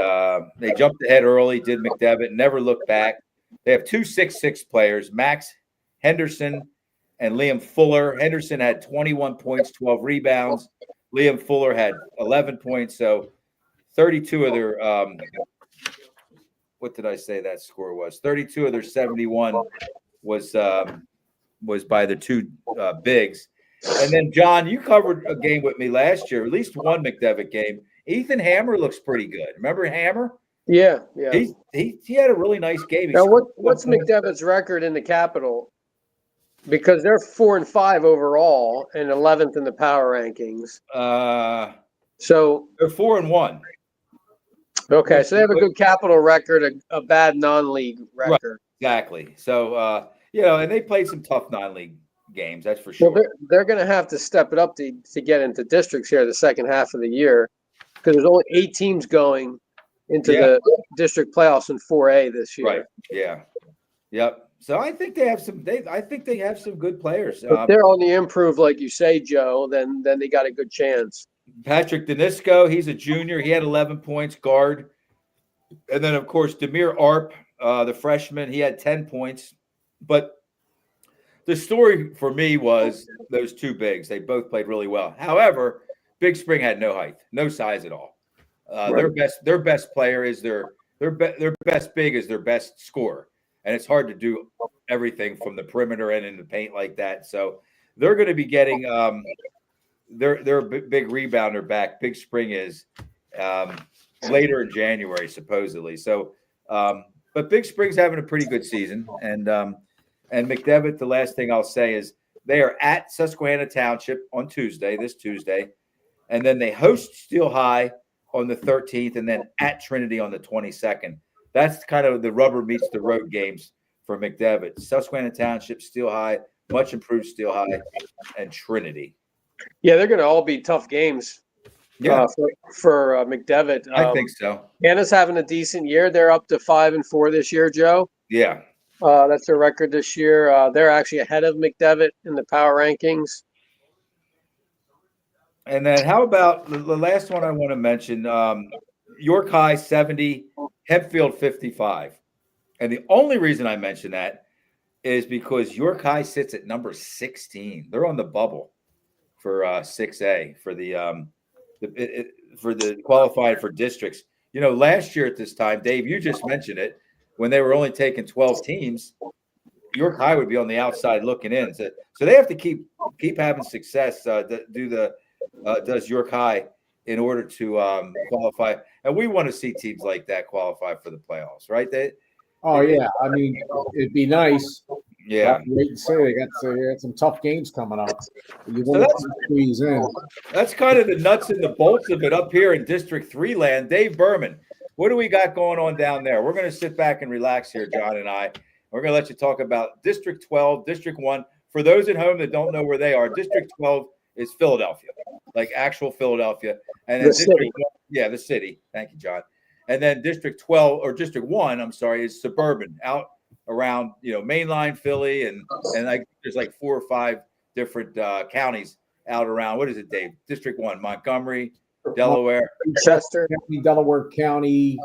they jumped ahead early. Did McDevitt, never looked back. They have 2 6'6" players, Max Henderson and Liam Fuller. Henderson had 21 points, 12 rebounds. Liam Fuller had 11 points. So 32 of their what did I say that score was? 32 of their 71 was by the two bigs. And then, John, you covered a game with me last year, at least one McDevitt game. Ethan Hammer looks pretty good. Remember Hammer? Yeah. He had a really nice game. Now, what's McDevitt's record in the Capital? Because they're 4-5 overall and 11th in the power rankings. So they're 4-1. Okay, so they have a good Capital record, a bad non-league record. Right, exactly. So and they played some tough non-league games. That's for Well, sure. they're going to have to step it up to get into districts here the second half of the year, because there's only 8 teams going into the district playoffs in 4A this year. Right. Yeah. Yep. So I think they have some. I think they have some good players. If they're on the improve, like you say, Joe, then they got a good chance. Patrick Danisco, he's a junior. He had 11 points, guard. And then, of course, Demir Arp, the freshman, he had 10 points. But the story for me was those two bigs. They both played really well. However, Big Spring had no height, no size at all. Right. Their best player is their best big is their best scorer, and it's hard to do everything from the perimeter and in the paint like that. So they're going to be getting their big rebounder back. Big Spring is later in January supposedly. So, but Big Spring's having a pretty good season, and McDevitt. The last thing I'll say is they are at Susquehanna Township on this Tuesday, and then they host Steel High on the 13th, and then at Trinity on the 22nd. That's kind of the rubber meets the road games for McDevitt. Susquehanna Township, Steel High, much improved Steel High, and Trinity. Yeah, they're going to all be tough games. Yeah, for McDevitt. I think so. Hannah's having a decent year. They're up to 5-4 this year, Joe. Yeah. That's their record this year. They're actually ahead of McDevitt in the power rankings. And then how about the last one I want to mention? York High 70, Hempfield 55. And the only reason I mention that is because York High sits at number 16. They're on the bubble for 6A for the qualified for districts. You know, last year at this time, Dave, you just mentioned it, when they were only taking 12 teams, York High would be on the outside looking in. So they have to keep having success. Does York High in order to qualify? And we want to see teams like that qualify for the playoffs, right? Yeah. I mean, it'd be nice. Yeah. Wait and see. They got some tough games coming up. You want to squeeze in. That's kind of the nuts and the bolts of it up here in District 3 land. Dave Berman, what do we got going on down there? We're going to sit back and relax here, John and I. We're going to let you talk about District 12, District 1. For those at home that don't know where they are, District 12 is Philadelphia, like actual Philadelphia. And then the city. Thank you, John. And then District 12 or District 1, I'm sorry, is suburban out around, mainline Philly. And there's like 4 or 5 different counties out around. What is it, Dave? District 1, Montgomery, Delaware. Chester County, Delaware County.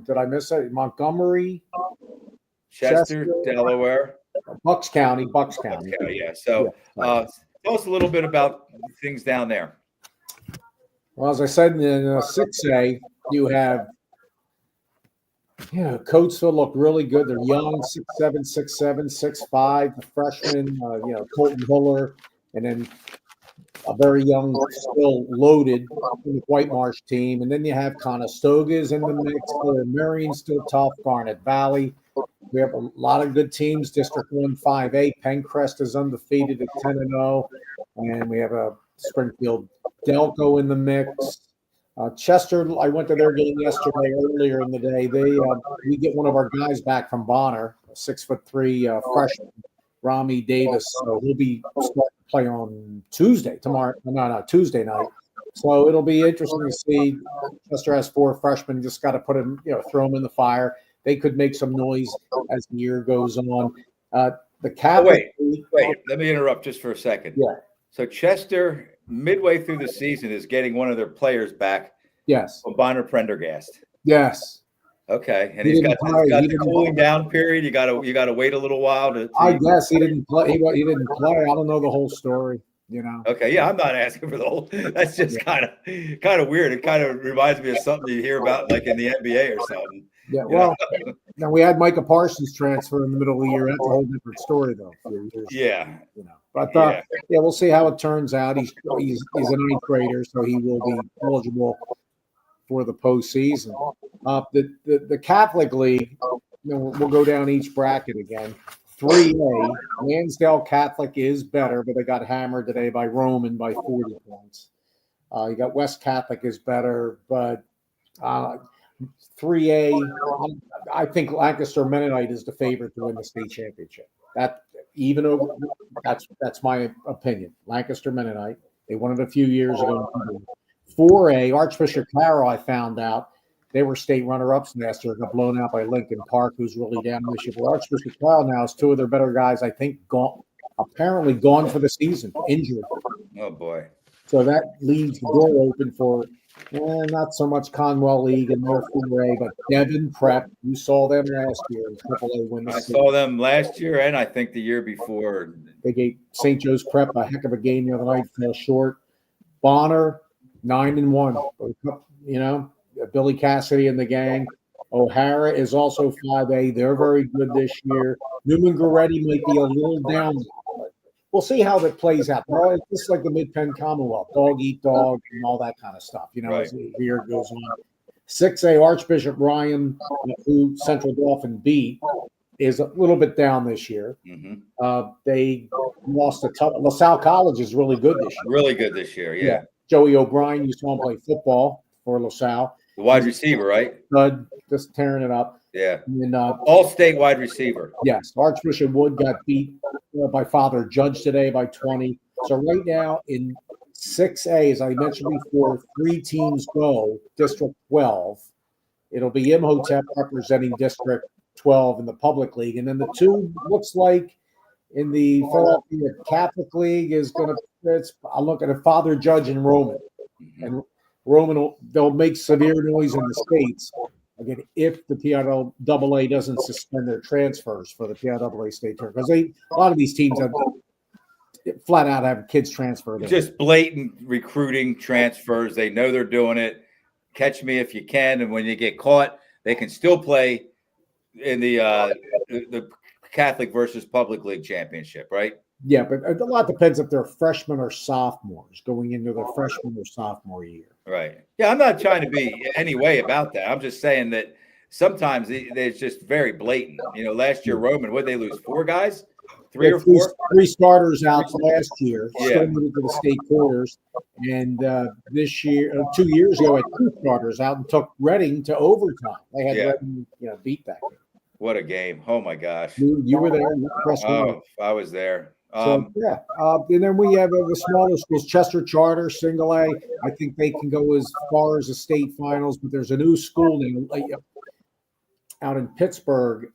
Did I miss it? Montgomery. Chester, Delaware. Bucks County. Yeah. So tell us a little bit about things down there. Well, as I said, in 6A, you have Coatesville look really good. They're young, 6'7", 6'7", 6'5". The freshman, Colton Buller, and then a very young, still loaded White Marsh team. And then you have Conestoga's in the mix. Marion's still tough. Garnet Valley. We have a lot of good teams. District 1, 5A. Pencrest is undefeated at 10-0. And we have a Springfield Delco in the mix. Chester, I went to their game yesterday earlier in the day. We get one of our guys back from Bonner, a 6'3" freshman, Rami Davis. So he'll be starting to play on Tuesday night. So it'll be interesting to see. Chester has 4 freshmen. Just got to put them, throw them in the fire. They could make some noise as the year goes on. The Catholic. Wait. Let me interrupt just for a second. Yeah. So Chester, midway through the season, is getting one of their players back. Yes. From Bonner Prendergast. Yes. Okay, and he's got the cooling down period. You got to wait a little while to. I guess he didn't play. He didn't play. I don't know the whole story. Okay, yeah, I'm not asking for the whole. That's just kind of weird. It kind of reminds me of something you hear about like in the NBA or something. Yeah, well, now we had Micah Parsons transfer in the middle of the year. That's a whole different story, though. Yeah. But we'll see how it turns out. He's a 9th grader, so he will be eligible for the postseason. The Catholic League, we'll go down each bracket again. 3A, Lansdale Catholic is better, but they got hammered today by Roman by 40 points. You got West Catholic is better, but 3A, I think Lancaster Mennonite is the favorite to win the state championship. even over. That's my opinion. Lancaster Mennonite. They won it a few years ago. 4A, Archbishop Carroll, I found out, they were state runner-ups last year, got blown out by Lincoln Park, who's really down this year. But Archbishop Carroll now is two of their better guys, I think, apparently gone for the season, injured. Oh, boy. So that leaves the door open for not so much Conwell League and their 4A, but Devon Prep. You saw them last year in AAA win the season. Saw them last year and I think the year before. They gave St. Joe's Prep a heck of a game the other night, fell short. Bonner, 9-1. You know, Billy Cassidy and the gang. O'Hara is also 5A. They're very good this year. Newman Goretti might be a little down. We'll see how that plays out. It's just like the Mid-Penn Commonwealth, dog eat dog and all that kind of stuff, you know, as the year goes on. 6A, Archbishop Ryan, who Central Dauphin beat, is a little bit down this year. Mm-hmm. They lost a tough. LaSalle College is really good this year. Really good this year, yeah. Joey O'Brien, you saw him play football for LaSalle. The wide receiver, right? Good, just tearing it up. Yeah. And, all-state wide receiver. Yes. Archbishop Wood got beat by Father Judge today by 20. So right now in 6A, as I mentioned before, 3 teams go, District 12. It'll be Imhotep representing District 12 in the public league. And then the 2 looks like in the Philadelphia Catholic League is going to – I'll look at a Father Judge and Roman. And Roman, they'll make severe noise in the States. Again, if the PIAA doesn't suspend their transfers for the PIAA state tournament, because a lot of these teams have flat out have kids transfer. Just blatant recruiting transfers. They know they're doing it. Catch me if you can, and when you get caught, they can still play in the Catholic versus Public League Championship, right? Yeah, but a lot depends if they're freshmen or sophomores going into their freshman or sophomore year. Right. Yeah, I'm not trying to be any way about that. I'm just saying that sometimes it's just very blatant. You know, last year, Roman, what did they lose? 4 guys? 3 or 4? 3 starters out last year. Yeah. Still moved to the state quarters. And this year, 2 years ago, had 2 starters out and took Reading to overtime. They had Reading, beat that game. What a game. Oh, my gosh. You were there. I was there. And then we have the smaller schools, Chester Charter, Single A. I think they can go as far as the state finals, but there's a new school out in Pittsburgh.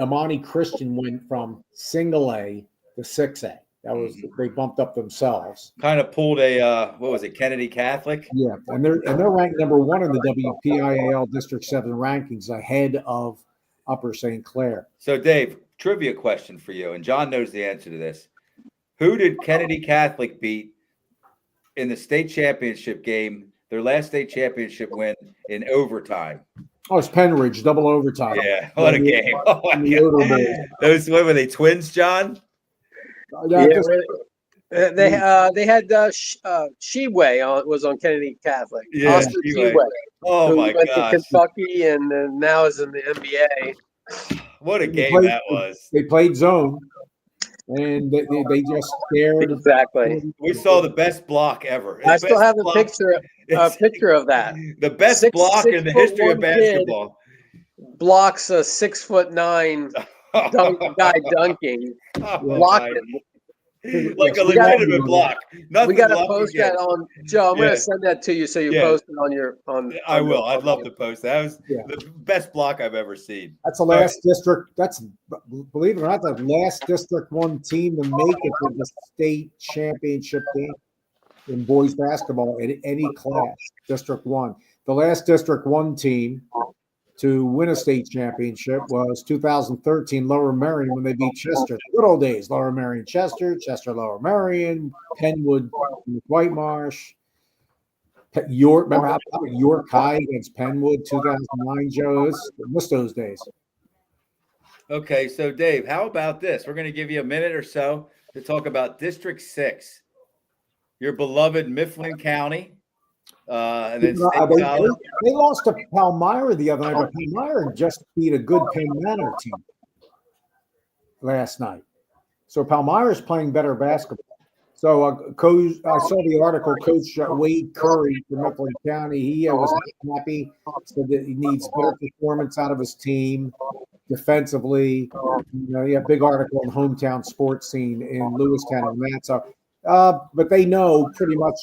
Amani Christian went from Single A to 6A. That was they bumped up themselves. Kind of pulled a what was it, Kennedy Catholic? Yeah, and they're ranked number 1 in the WPIAL District 7 rankings, ahead of Upper St. Clair. So, Dave, trivia question for you, and John knows the answer to this. Who did Kennedy Catholic beat in the state championship game, their last state championship win in overtime? Oh, it's Penridge, double overtime. Yeah, what a game. Oh, my God. Those, what were they, twins, John? They had Sheway was on Kennedy Catholic. Yeah, Austin Sheway. Oh, my went gosh. to Kentucky and now is in the NBA. What a game that was. They played zone. And they just stared. Exactly. We saw the best block ever. I still have a picture of that. The best block in the history of basketball. Blocks a 6'9" guy dunking. Blocked him. Like a legitimate block. We got to post that on Joe. I'm going to send that to you so you post it on your I will. I'd love to post that. That was the best block I've ever seen. That's the last district. That's, believe it or not, the last District 1 team to make it to the state championship game in boys basketball in any class. District 1. The last District 1 team to win a state championship was 2013 Lower Merion when they beat Chester. Good old days. Lower Merion, Chester, Lower Merion, Penwood, Whitemarsh. York, remember how York High against Penwood 2009, Joe? Miss those days. Okay, so Dave, how about this? We're going to give you a minute or so to talk about District 6, your beloved Mifflin County. And then they lost to Palmyra the other night, but Palmyra just beat a good Penn Manor team last night. So Palmyra is playing better basketball. So I saw the article, Coach Wade Curry from Mifflin County. He was happy, said that he needs better performance out of his team. defensively. You have a big article on the hometown sports scene in Lewistown and that. So, but they know pretty much.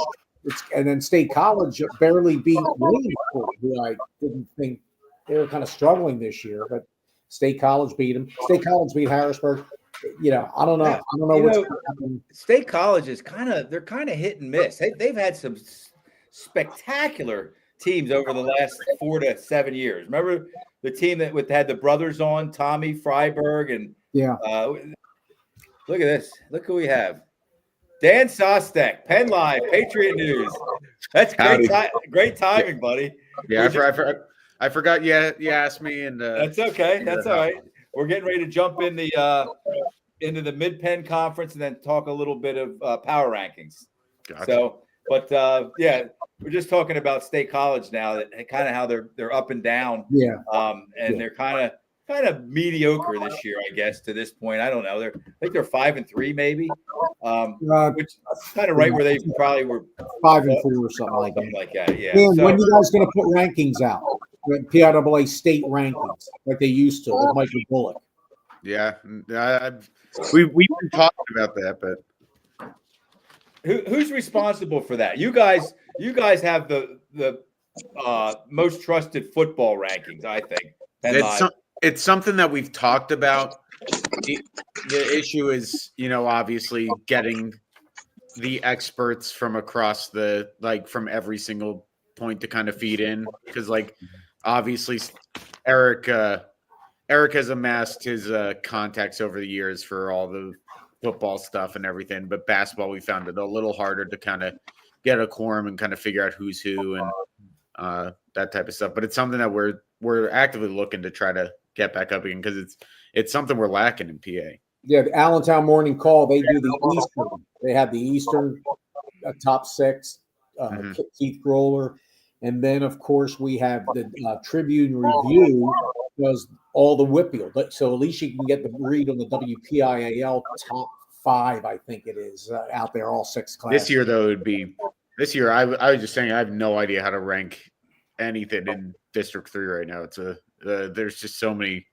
And then State College barely beat Williamsport, who I didn't think they were kind of struggling this year, but State College beat them. State College beat Harrisburg. I don't know. I don't know what's going to happen. State College is they're kind of hit and miss. They've had some spectacular teams over the last 4 to 7 years. Remember the team that had the brothers on, Tommy Freiberg, and look at this. Look who we have. Dan Sostek, Penn Live, Patriot News. That's great timing, buddy. Yeah, I forgot you asked me, and that's okay. That's all right. We're getting ready to jump in into the Mid-Penn Conference and then talk a little bit of power rankings. Gotcha. So, but we're just talking about State College now. That kind of how they're up and down. Yeah. They're kind of mediocre this year, I guess, to this point. I don't know. I think they're 5-3 maybe, which is kind of right where they probably were 5-4 or something like that. Yeah. And when you guys going to put rankings out? PIAA state rankings like they used to, with Michael Bullock. Yeah, we've been talking about that, but who's responsible for that? You guys have the most trusted football rankings, I think. It's something that we've talked about. The issue is, obviously getting the experts from across from every single point to kind of feed in, because obviously Eric has amassed his contacts over the years for all the football stuff and everything, but basketball we found it a little harder to kind of get a quorum and kind of figure out who's who and that type of stuff. But it's something that we're actively looking to try to get back up again, because it's something we're lacking in PA. Yeah, the Allentown Morning Call, they do the Eastern. They have the Eastern top six, Keith Groller. And then, of course, we have the Tribune Review does all the WPIAL. So at least you can get the read on the WPIAL top 5, I think it is, out there, all 6 classes. This year, though, I was just saying I have no idea how to rank anything in District 3 right now. There's just so many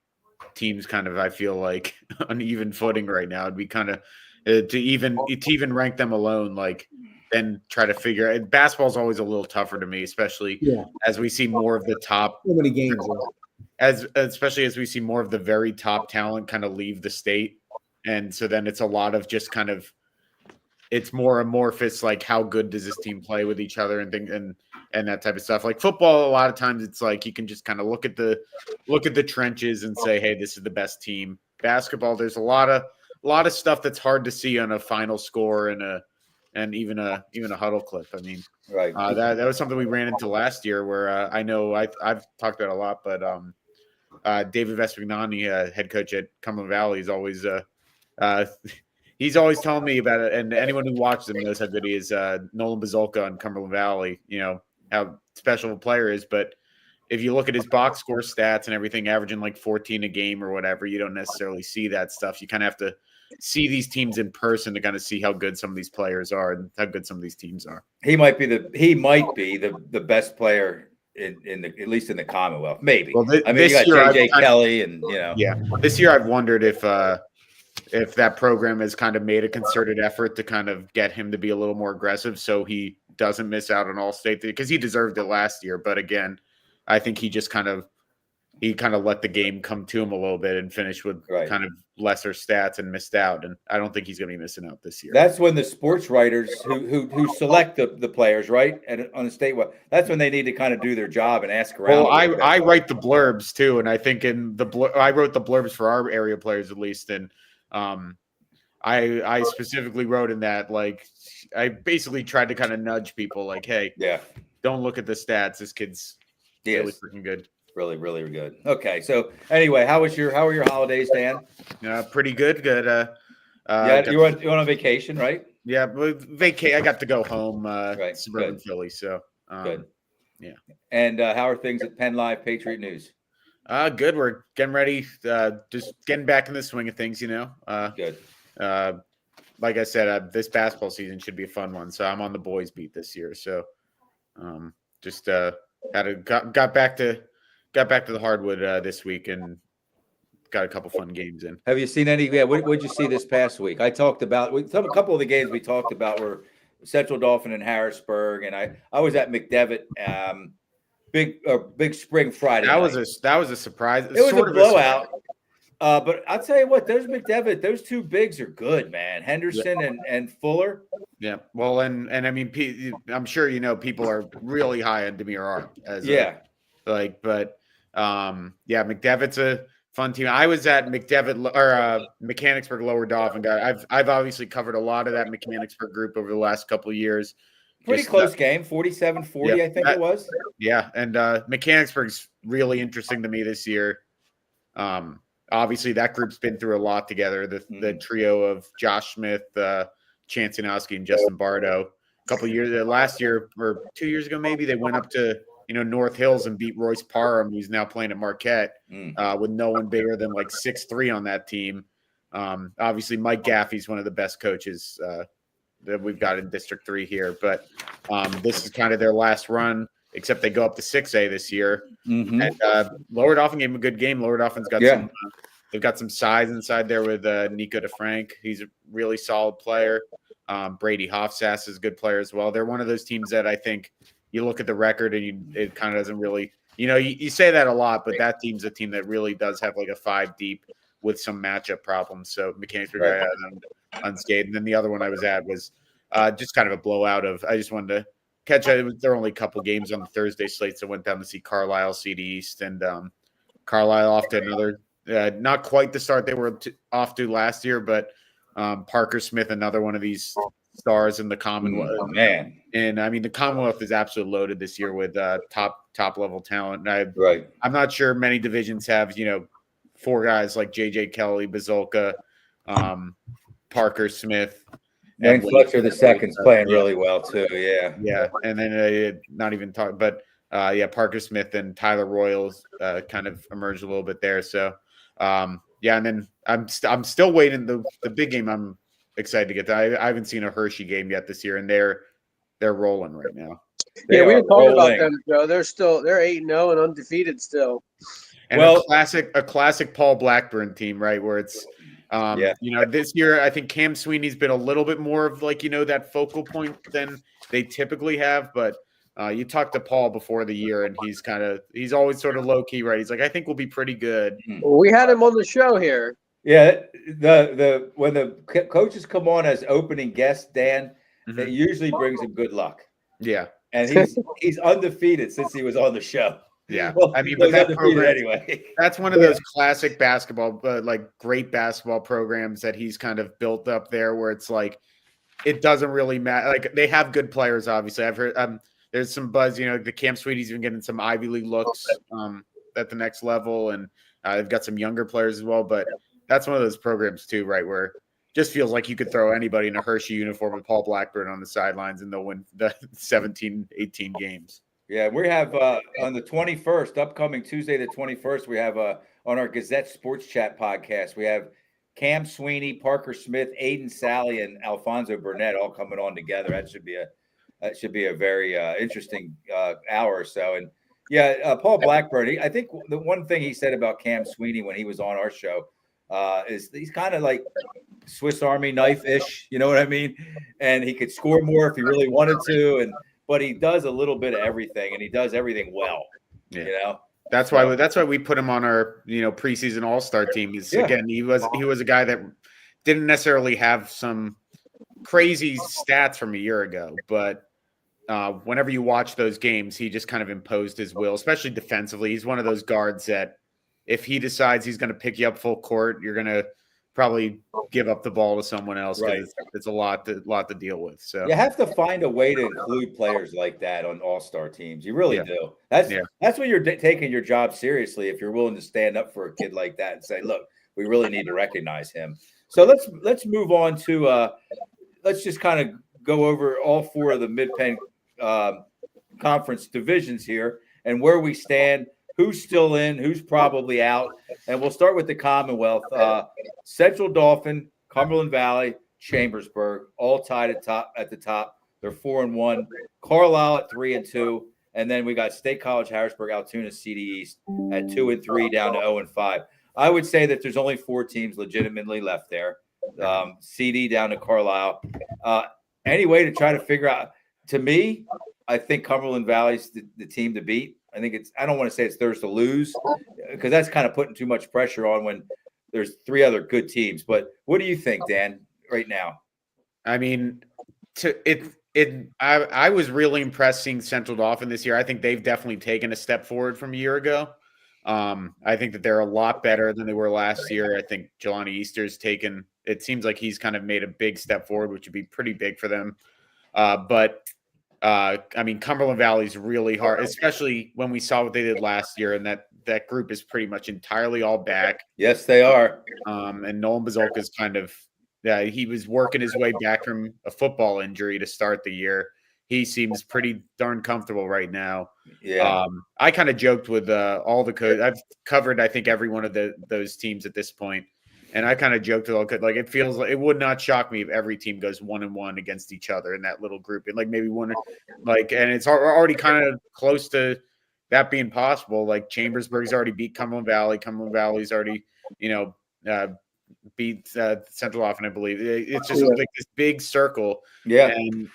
teams kind of, I feel like, uneven footing right now. It'd be kind of to even rank them alone, then try to figure out. Basketball's always a little tougher to me, especially as we see more of the top. So many games. Especially as we see more of the very top talent kind of leave the state. And so then it's a lot of just kind of, it's more amorphous, how good does this team play with each other and that type of stuff. Like football, a lot of times it's you can just kind of look at the trenches and say, hey, this is the best team. Basketball, there's a lot of stuff that's hard to see on a final score and even a huddle clip. I mean, right. That was something we ran into last year where I know I've talked about a lot, but David Vespignani, head coach at Cumberland Valley, is always he's always telling me about it. And anyone who watches him knows how good he is. Nolan Bazolka on Cumberland Valley, how special a player is. But if you look at his box score stats and everything, averaging 14 a game or whatever, you don't necessarily see that stuff. You kind of have to see these teams in person to kind of see how good some of these players are and how good some of these teams are. He might be the best player in at least in the Commonwealth, maybe. Well, you got JJ Kelly and This year I've wondered if that program has kind of made a concerted effort to kind of get him to be a little more aggressive so he doesn't miss out on All-State, because he deserved it last year. But again, I think he just kind of let the game come to him a little bit and finished with kind of lesser stats and missed out. And I don't think he's going to be missing out this year. That's when the sports writers who select the players, right, on the statewide, that's when they need to kind of do their job and ask around. Well, I write the blurbs too, and I think I wrote the blurbs for our area players at least, and I specifically wrote in that, I basically tried to kind of nudge people, hey, don't look at the stats. This kid's really freaking good. Really, really good. Okay, so anyway, how were your holidays, Dan? Pretty good. Good. You went on vacation, right? Yeah, I got to go home, suburban Philly. So good. Yeah. And how are things at Penn Live Patriot News? Good. We're getting ready. Just getting back in the swing of things. Good. Like I said, this basketball season should be a fun one. So I'm on the boys beat this year. So got back to the hardwood this week and got a couple fun games in. Have you seen any? Yeah, what'd you see this past week? I talked about a couple of the games we talked about were Central Dauphin and Harrisburg, and I was at McDevitt. Big Spring Friday. That night. was a surprise. It was a blowout. But I'll tell you what, those McDevitt, those two bigs are good, man. Henderson and Fuller. Yeah. Well, and I mean, I'm sure people are really high on Demir Art as McDevitt's a fun team. I was at McDevitt or Mechanicsburg Lower Dauphin guy. I've obviously covered a lot of that Mechanicsburg group over the last couple of years. Pretty close game, 47-40, I think it was. Yeah, and Mechanicsburg's really interesting to me this year. Obviously, that group's been through a lot together. The trio of Josh Smith, Chance Janowski, and Justin Bardo. A couple of years, last year or 2 years ago, maybe they went up to North Hills and beat Royce Parham, who's now playing at Marquette, with no one bigger than like 6'3" on that team. Obviously, Mike Gaffey's one of the best coaches that we've got in District 3 here, but this is kind of their last run, except they go up to 6A this year. Mm-hmm. And Lower Dauphin gave them a good game. Lower Dauphin's got they've got some size inside there with Nico DeFrank. He's a really solid player. Brady Hofsass is a good player as well. They're one of those teams that I think you look at the record and it kind of doesn't really, you say that a lot, but that team's a team that really does have like a 5 deep with some matchup problems. So Mechanicsburg got them unscathed. And then the other one I was at was just kind of a blowout of, I just wanted to catch it. There were only a couple games on the Thursday slate, so I went down to see Carlisle CD East, and Carlisle off to another, not quite the start they were off to last year, but Parker Smith, another one of these stars in the Commonwealth. Oh, man. And I mean, the Commonwealth is absolutely loaded this year with top level talent. And I'm not sure many divisions have, 4 guys like JJ Kelly, Bazolka, Parker Smith. And Fletcher the second's playing really well too. Yeah. Yeah. And then not even talk, but Parker Smith and Tyler Royals kind of emerged a little bit there. So and then I'm still waiting. The big game I'm excited to get to. I haven't seen a Hershey game yet this year, and they're rolling right now. We were talking about them, Joe. They're 8-0 and undefeated still. And a classic Paul Blackburn team, right? Where it's this year I think Cam Sweeney's been a little bit more of like that focal point than they typically have. But you talked to Paul before the year, and he's always sort of low key, right? He's like, I think we'll be pretty good. Well, we had him on the show here. Yeah, when the coaches come on as opening guests, Dan, it usually brings him good luck. Yeah, and he's undefeated since he was on the show. Yeah, well, I mean, but that program, anyway. That's one of those classic basketball, great basketball programs that he's kind of built up there, where it's like it doesn't really matter. Like they have good players, obviously. I've heard there's some buzz. The Cam Sweety's even getting some Ivy League looks at the next level, and they've got some younger players as well. But that's one of those programs too, right, where it just feels like you could throw anybody in a Hershey uniform with Paul Blackburn on the sidelines, and they'll win the 17, 18 games. Yeah, we have on the 21st, upcoming Tuesday the 21st, we have on our Gazette Sports Chat podcast, we have Cam Sweeney, Parker Smith, Aiden Sally, and Alfonso Burnett all coming on together. That should be a very interesting hour or so. And Paul Blackburn, I think the one thing he said about Cam Sweeney when he was on our show is he's kind of like Swiss Army knife-ish, you know what I mean? And he could score more if he really wanted to, but he does a little bit of everything, and he does everything well. Yeah. That's why we put him on our preseason All-Star team. Again, he was a guy that didn't necessarily have some crazy stats from a year ago, but whenever you watch those games, he just kind of imposed his will, especially defensively. He's one of those guards that if he decides he's going to pick you up full court, you're going to probably give up the ball to someone else. Right. It's a lot to deal with. So you have to find a way to include players like that on all-star teams. You really do. That's when you're taking your job seriously. If you're willing to stand up for a kid like that and say, look, we really need to recognize him. So let's move on to let's just kind of go over all 4 of the Mid-Penn conference divisions here and where we stand. Who's still in, who's probably out. And we'll start with the Commonwealth. Central Dauphin, Cumberland Valley, Chambersburg, all tied at the top. They're 4-1. Carlisle at 3-2. And then we got State College, Harrisburg, Altoona, CD East at 2-3 down to 0-5. I would say that there's only 4 teams legitimately left there. CD down to Carlisle. Any way to try to figure out, to me, I think Cumberland Valley's the team to beat. I think I don't want to say it's theirs to lose because that's kind of putting too much pressure on when there's 3 other good teams. But what do you think, Dan, right now? I mean, I was really impressed seeing Central Dauphin this year. I think they've definitely taken a step forward from a year ago. I think that they're a lot better than they were last year. I think Jelani Easter's taken, it seems like he's kind of made a big step forward, which would be pretty big for them. I mean, Cumberland Valley's really hard, especially when we saw what they did last year, and that group is pretty much entirely all back. Yes, they are. And Nolan Bazolka's kind of, he was working his way back from a football injury to start the year. He seems pretty darn comfortable right now. Yeah. I kind of joked with all the coaches. I've covered, I think, every one of those teams at this point. And I kind of joked with all like it feels like it would not shock me if every team goes 1-1 against each other in that little group. And like maybe one, like, and it's already kind of close to that being possible. Like Chambersburg's already beat Cumberland Valley. Cumberland Valley's already, beat Central Dauphin, I believe. It's just like this big circle. Yeah. And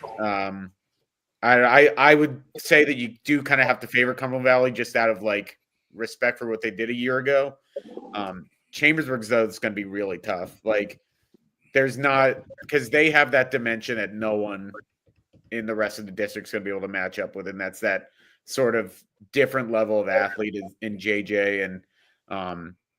I would say that you do kind of have to favor Cumberland Valley just out of like respect for what they did a year ago. Chambersburg's, though, it's going to be really tough. Like, there's not – because they have that dimension that no one in the rest of the district's going to be able to match up with, and that's that sort of different level of athlete in JJ. And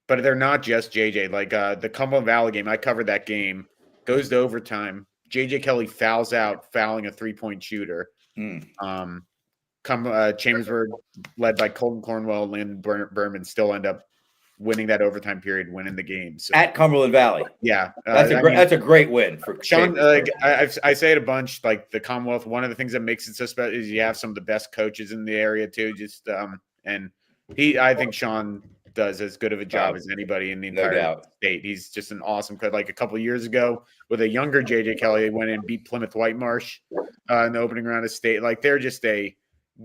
but they're not just JJ. Like, the Cumberland Valley game, I covered that game, goes to overtime. JJ Kelly fouls out, fouling a three-point shooter. Chambersburg, led by Colton Cornwell and Landon Berman, still end up winning that overtime period, winning the game. So, at Cumberland Valley. Yeah. That's a great win for Sean. Like, I say it a bunch, like the Commonwealth, one of the things that makes it so special is you have some of the best coaches in the area too. Just and I think Sean does as good of a job as anybody in the entire state. He's just an awesome coach. Like a couple of years ago with a younger JJ Kelly, they went in and beat Plymouth Whitemarsh in the opening round of state. Like they're just a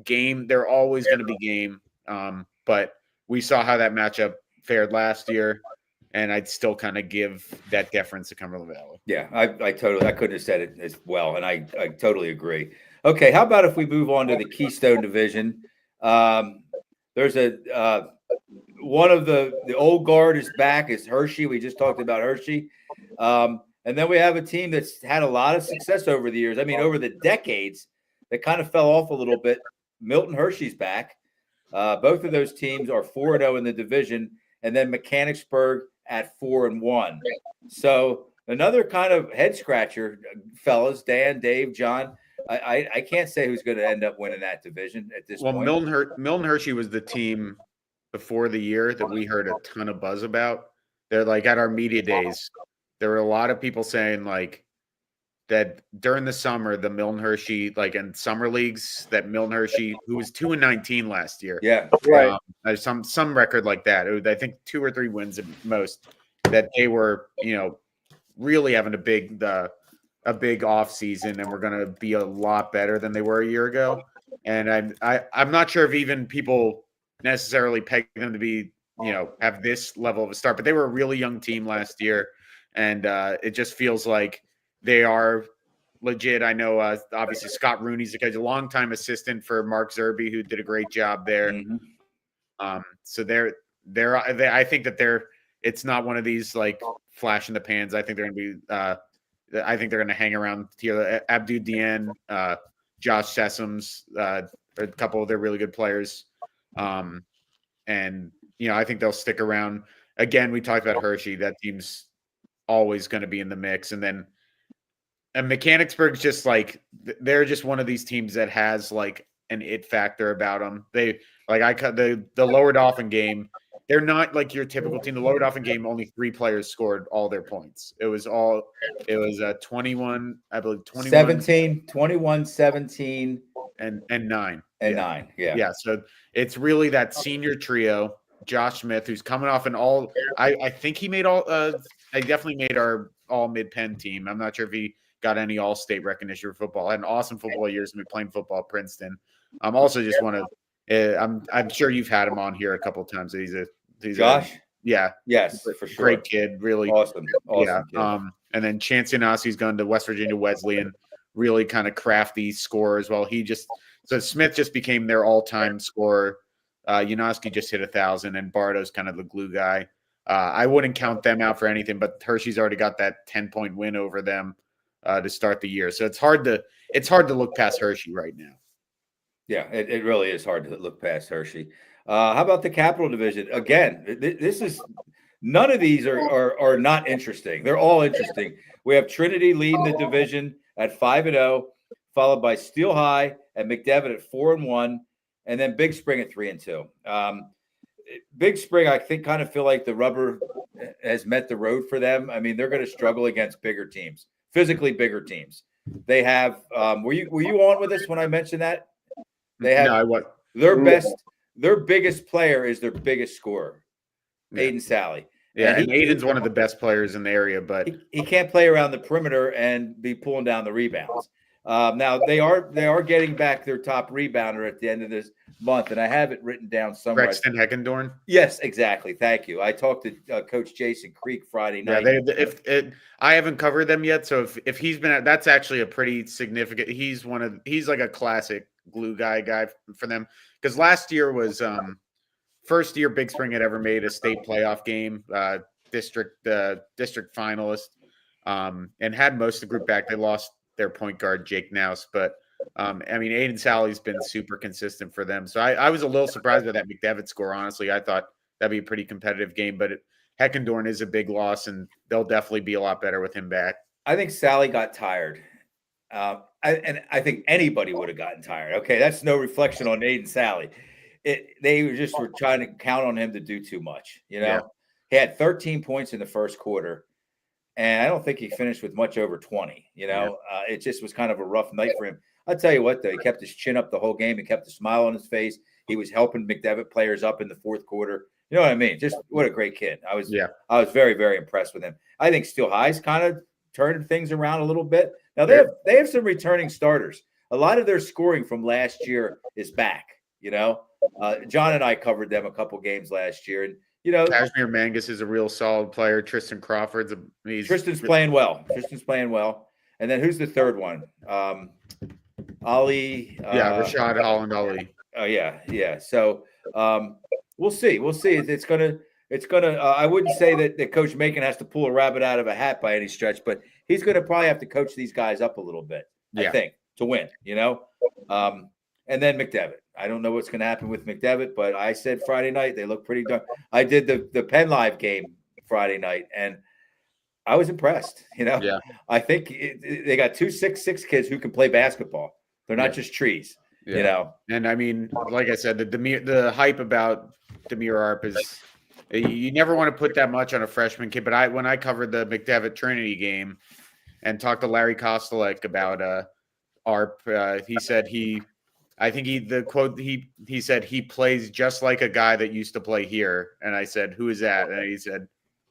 game. They're always going to be game. But we saw how that matchup fared last year, and I'd still kind of give that deference to Cumberland Valley. Yeah, I couldn't have said it as well, and I totally agree. Okay, how about if we move on to the Keystone Division? There's one of the old guard is back, is Hershey. We just talked about Hershey. And then we have a team that's had a lot of success over the years. I mean, over the decades, that kind of fell off a little bit. Milton Hershey's back. Both of those teams are 4-0 in the division, and then Mechanicsburg at 4-1. So another kind of head scratcher, fellas. Dan, Dave, John. I can't say who's going to end up winning that division at this point. Well, Milton Hershey was the team before the year that we heard a ton of buzz about. They're like at our media days, there were a lot of people saying like that during the summer, the Milton Hershey, like in summer leagues, that Milton Hershey, who was 2-19 last year. Yeah. Right. Some record like that. I think 2 or 3 wins at most, that they were, really having a big off season, and we're going to be a lot better than they were a year ago. And I'm not sure if even people necessarily peg them to be, have this level of a start, but they were a really young team last year. And it just feels like they are legit. I know, obviously, Scott Rooney's a longtime assistant for Mark Zerby, who did a great job there. Mm-hmm. So I think that it's not one of these like flash in the pans. I think they're going to be, I think they're going to hang around here. Abdu Dieng, Josh Sessoms, a couple of their really good players. And, I think they'll stick around. Again, we talked about Hershey. That team's always going to be in the mix. And Mechanicsburg's just like, they're just one of these teams that has like an it factor about them. They like, the Lower Dauphin game, they're not like your typical team. The Lower Dauphin game, only 3 players scored all their points. It was 21, I believe 21, 17, 21, 17, and 9. And 9. Yeah. Yeah. So it's really that senior trio, Josh Smith, who's coming off I think he made I definitely made our all mid-pen team. I'm not sure if he got any all-state recognition for football. Had an awesome football years when we playing football at Princeton. I'm also just want to, I'm sure you've had him on here a couple of times. He's Josh? Yeah. Yes, for sure. Great kid. Really. Awesome Yeah. kid. And then Chance Yanasi's gone to West Virginia Wesleyan, really kind of crafty scorer as well. So Smith just became their all-time scorer. Yanowski just hit 1,000, and Bardo's kind of the glue guy. I wouldn't count them out for anything, but Hershey's already got that 10-point win over them to start the year. So it's hard to look past Hershey right now. Yeah, it really is hard to look past Hershey. How about the Capital Division? Again, this is none of these are not interesting. They're all interesting. We have Trinity leading the division at 5-0, followed by Steel High and McDevitt at 4-1, and then Big Spring at 3-2. Big Spring, I think, kind of feel like the rubber has met the road for them. I mean, they're going to struggle against bigger teams, physically bigger teams. They have. Were you on with us when I mentioned that? They have their biggest player is their biggest scorer, Aiden Sally. Yeah, and Aiden's one of the best players in the area, but he can't play around the perimeter and be pulling down the rebounds. Now they are getting back their top rebounder at the end of this month, and I have it written down somewhere. Braxton Heckendorn. Yes, exactly. Thank you. I talked to Coach Jason Creek Friday night. Yeah, I haven't covered them yet, so if he's been that's actually a pretty significant. He's like a classic glue guy for them, because last year was first year Big Spring had ever made a state playoff game, district finalist, and had most of the group back. They lost their point guard Jake Nouse, but I mean Aiden Sally's been super consistent for them. So I was a little surprised by that McDevitt score. Honestly, I thought that'd be a pretty competitive game, but Heckendorn is a big loss, and they'll definitely be a lot better with him back. I think Sally got tired. I think anybody would have gotten tired. Okay, that's no reflection on Aiden Sally. They were trying to count on him to do too much. Yeah. He had 13 points in the first quarter, and I don't think he finished with much over 20. It just was kind of a rough night for him. I'll tell you what, though, he kept his chin up the whole game. He kept a smile on his face. He was helping McDevitt players up in the fourth quarter. You know what I mean? Just what a great kid. I was very, very impressed with him. I think Steel High's kind of turned things around a little bit. Now they have some returning starters. A lot of their scoring from last year is back. John and I covered them a couple games last year, and Kashmir Mangus is a real solid player. Tristan's playing well. And then who's the third one? Ali. Rashad Holland Ali. Oh yeah. So we'll see. It's gonna. I wouldn't say that Coach Macon has to pull a rabbit out of a hat by any stretch, but he's gonna probably have to coach these guys up a little bit. I think to win. And then McDevitt. I don't know what's going to happen with McDevitt, but I said Friday night they look pretty darn. I did the Penn Live game Friday night, and I was impressed. I think they got 2 6'6" kids who can play basketball. They're not just trees. And I mean, like I said, the hype about Demir Arp is you never want to put that much on a freshman kid. But when I covered the McDevitt Trinity game and talked to Larry Kostelek about Arp, he said he said he plays just like a guy that used to play here. And I said, who is that? And he said,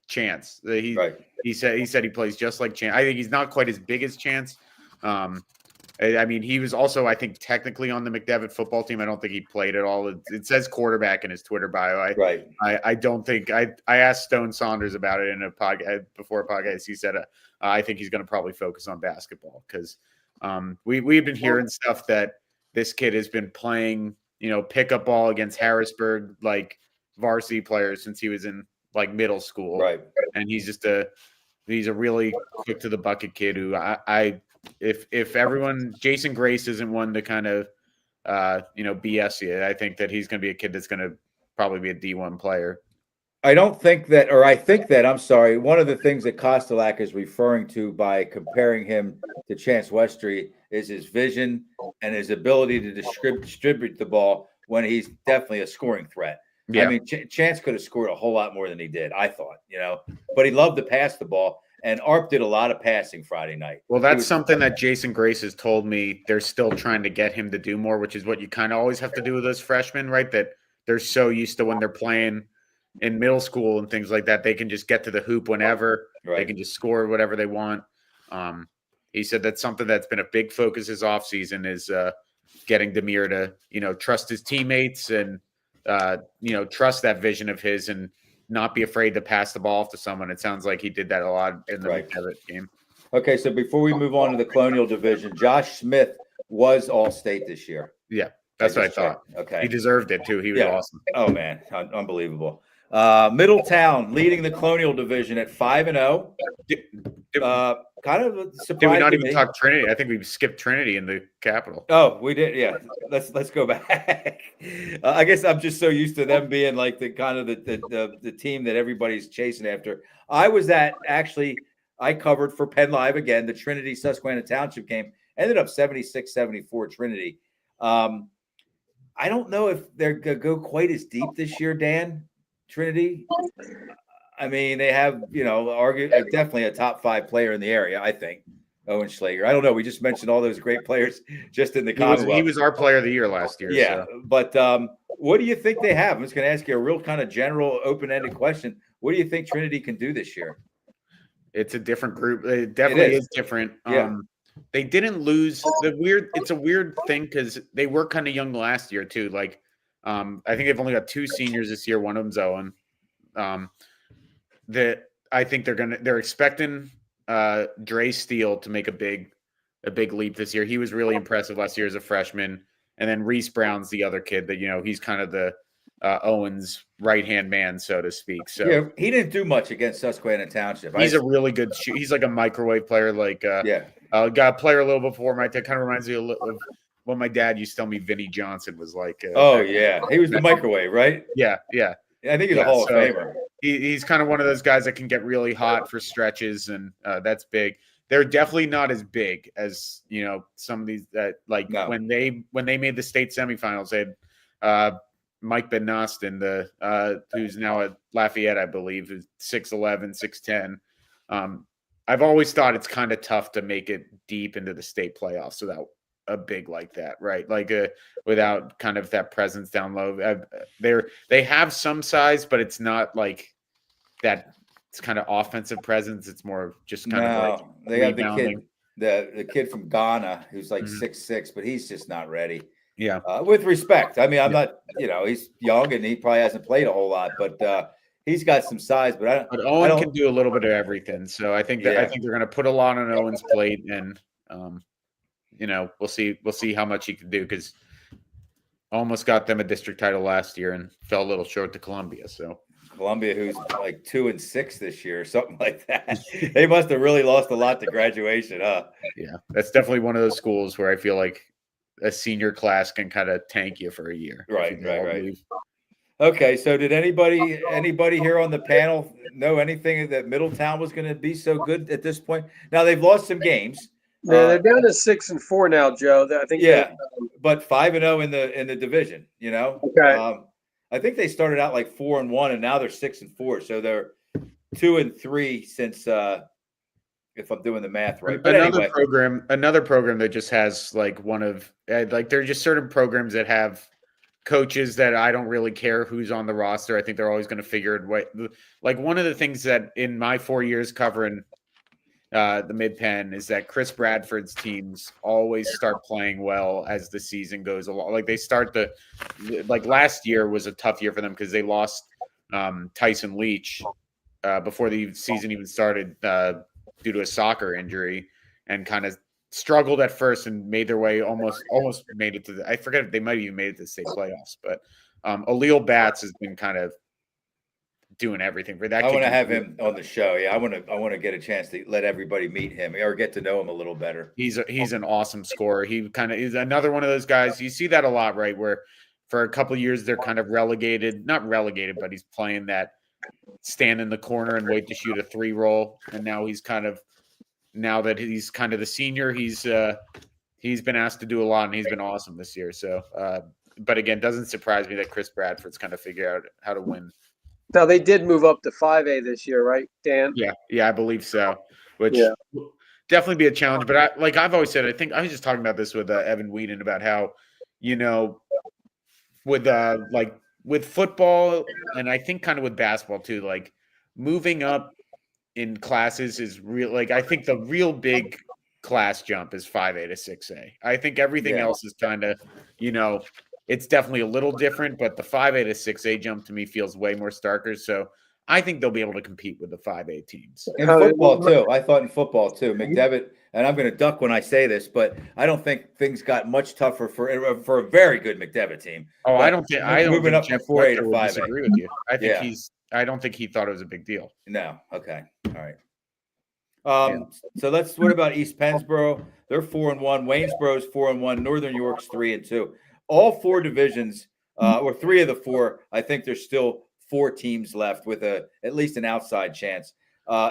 Chance. He said he plays just like Chance. I think he's not quite as big as Chance. I mean, he was also, I think, technically on the McDevitt football team. I don't think he played at all. It says quarterback in his Twitter bio. I don't think I asked Stone Saunders about it in a podcast before a podcast. He said, I think he's going to probably focus on basketball because we've been hearing stuff that this kid has been playing, pickup ball against Harrisburg, like varsity players since he was in like middle school. Right. And he's a really quick to the bucket kid who if everyone, Jason Grace isn't one to kind of, BS you. I think that he's going to be a kid that's going to probably be a D1 player. I think that one of the things that Kostelak is referring to by comparing him to Chance Westry is his vision and his ability to distribute the ball when he's definitely a scoring threat. Yeah. I mean, Chance could have scored a whole lot more than he did, I thought, but he loved to pass the ball. And Arp did a lot of passing Friday night. Well, that's something that Jason Grace has told me they're still trying to get him to do more, which is what you kind of always have to do with those freshmen, right? That they're so used to when they're playing in middle school and things like that, they can just get to the hoop whenever. Right. They can just score whatever they want. He said that's something that's been a big focus this offseason is getting Demir to, trust his teammates and, trust that vision of his. And not be afraid to pass the ball off to someone. It sounds like he did that a lot in the Right. McDevitt game. Okay, so before we move on to the Colonial Division, Josh Smith was All-State this year. Yeah, that's what I just thought. checked. Okay. He deserved it too. He was awesome. Oh man, unbelievable. Middletown leading the Colonial Division at 5-0. Kind of a surprise. Did we not to even me. talk Trinity? I think we skipped Trinity in the Capital. Oh, we did. Yeah, let's go back. I guess I'm just so used to them being like the kind of the team that everybody's chasing after. I covered for Penn Live again the Trinity Susquehanna Township game. Ended up 76-74 Trinity. I don't know if they're going to go quite as deep this year, Dan. Trinity. I mean, they have, definitely a top 5 player in the area, I think. Owen Schlager. I don't know. We just mentioned all those great players just in the Commonwealth. He was our player of the year last year. Yeah. So. But what do you think they have? I'm just going to ask you a real kind of general open-ended question. What do you think Trinity can do this year? It's a different group. It definitely is different. Yeah. They didn't lose it's a weird thing because they were kind of young last year too. Like, I think they've only got 2 seniors this year. One of them's Owen. That I think they're expecting Dre Steele to make a big leap this year. He was really impressive last year as a freshman. And then Reese Brown's the other kid that, he's kind of the Owen's right-hand man, so to speak. So yeah, he didn't do much against Susquehanna Township. He's a really good he's like a microwave player, like got a player a little before my dad. Kind of reminds me of what my dad used to tell me Vinnie Johnson was like. He was the microwave, right? Yeah. I think he's a Hall of Famer. He's kind of one of those guys that can get really hot for stretches, and that's big. They're definitely not as big as some of these that when they made the state semifinals. They had Mike Ben Nostin, who's now at Lafayette, I believe, who's 6'11", 6'10". I've always thought it's kind of tough to make it deep into the state playoffs without a big like that, right? Like without kind of that presence down low. They have some size, but it's not like that. It's kind of offensive presence. It's more just kind of like they have the kid from Ghana who's like 6'6", but he's just not ready. Yeah. With respect, I mean, I'm not. He's young and he probably hasn't played a whole lot, but he's got some size. But Owen can do a little bit of everything. So I think they're going to put a lot on Owen's plate, and we'll see how much he can do, because almost got them a district title last year and fell a little short to Columbia. So Columbia, who's like 2-6 this year, or something like that. They must have really lost a lot to graduation, huh? Yeah, that's definitely one of those schools where I feel like a senior class can kind of tank you for a year. Right. Okay, so did anybody here on the panel know anything that Middletown was going to be so good at this point? Now they've lost some games. Yeah, they're down to 6-4 now, Joe. I think. Yeah, but 5-0 in the division. Okay. I think they started out like 4-1, and now they're 6-4. So they're 2-3 since, if I'm doing the math right. But another program that just has like one of there are just certain programs that have coaches that I don't really care who's on the roster. I think they're always going to figure it. Like one of the things that in my 4 years covering the Mid-Penn is that Chris Bradford's teams always start playing well as the season goes along. Like they start last year was a tough year for them because they lost Tyson Leach before the season even started due to a soccer injury, and kind of struggled at first and made their way almost made it to I forget if they might have even made it to the state playoffs, but Aleel Batts has been kind of doing everything for that. I want to have him on the show. Yeah, I want to get a chance to let everybody meet him or get to know him a little better. He's an awesome scorer. He kind of is another one of those guys. You see that a lot, right? Where for a couple of years they're kind of not relegated, but he's playing that stand in the corner and wait to shoot a 3 roll. And now that he's kind of the senior, he's been asked to do a lot, and he's been awesome this year. So, but again, doesn't surprise me that Chris Bradford's kind of figured out how to win. Now they did move up to 5A this year, right, Dan? Yeah, I believe so. Which definitely be a challenge. But I've always said, I think I was just talking about this with Evan Whedon about how, with football, and I think kind of with basketball too, like moving up in classes is real. Like I think the real big class jump is 5A to 6A. I think everything else is kind of, it's definitely a little different, but the 5A to 6A jump to me feels way more starker. So I think they'll be able to compete with the 5A teams. In football too. I thought in football too. McDevitt, and I'm going to duck when I say this, but I don't think things got much tougher for a very good McDevitt team. Oh, But I don't think moving up Jeff from 4A Fletcher to would 5A. disagree with you. I think Yeah. I don't think he thought it was a big deal. No. Okay. All right. So what about East Pennsboro? They're 4-1. Waynesboro's 4-1. Northern York's 3-2. All four divisions, or three of the four, I think there's still 4 teams left with at least an outside chance.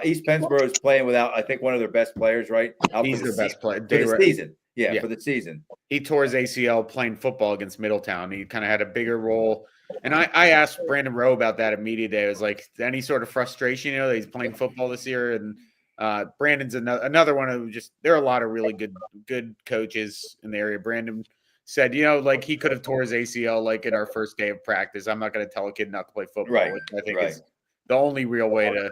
East Pennsboro is playing without, I think, one of their best players, right? He's their best player for the season. Yeah, for the season. He tore his ACL playing football against Middletown. He kind of had a bigger role. And I asked Brandon Rowe about that at media day. I was like, any sort of frustration, that he's playing football this year? And Brandon's another one who there are a lot of really good coaches in the area. Brandon said, he could have tore his ACL in our first day of practice. I'm not going to tell a kid not to play football. Right. Which I think is the only real way to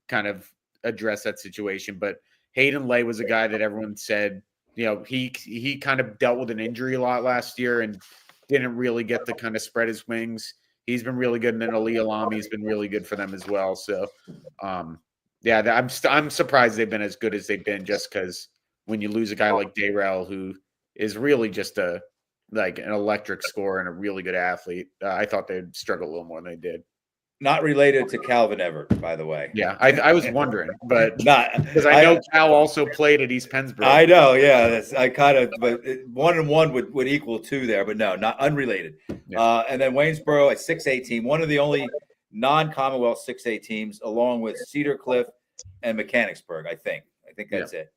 kind of address that situation. But Hayden Lay was a guy that everyone said, he kind of dealt with an injury a lot last year and didn't really get to kind of spread his wings. He's been really good, and then Ali Alami's been really good for them as well. So, I'm surprised they've been as good as they've been, just because when you lose a guy like Dayrell, who is really just an electric scorer and a really good athlete, I thought they'd struggle a little more than they did. Not related to Calvin Everett, by the way. Yeah, I was wondering, but not because I know Cal also played at East Pennsboro. I know, yeah. But 1 and 1 would equal 2 there, but no, not unrelated. Yeah. And then Waynesboro, a 6A team, one of the only non-Commonwealth 6A teams, along with Cedar Cliff and Mechanicsburg. I think that's it.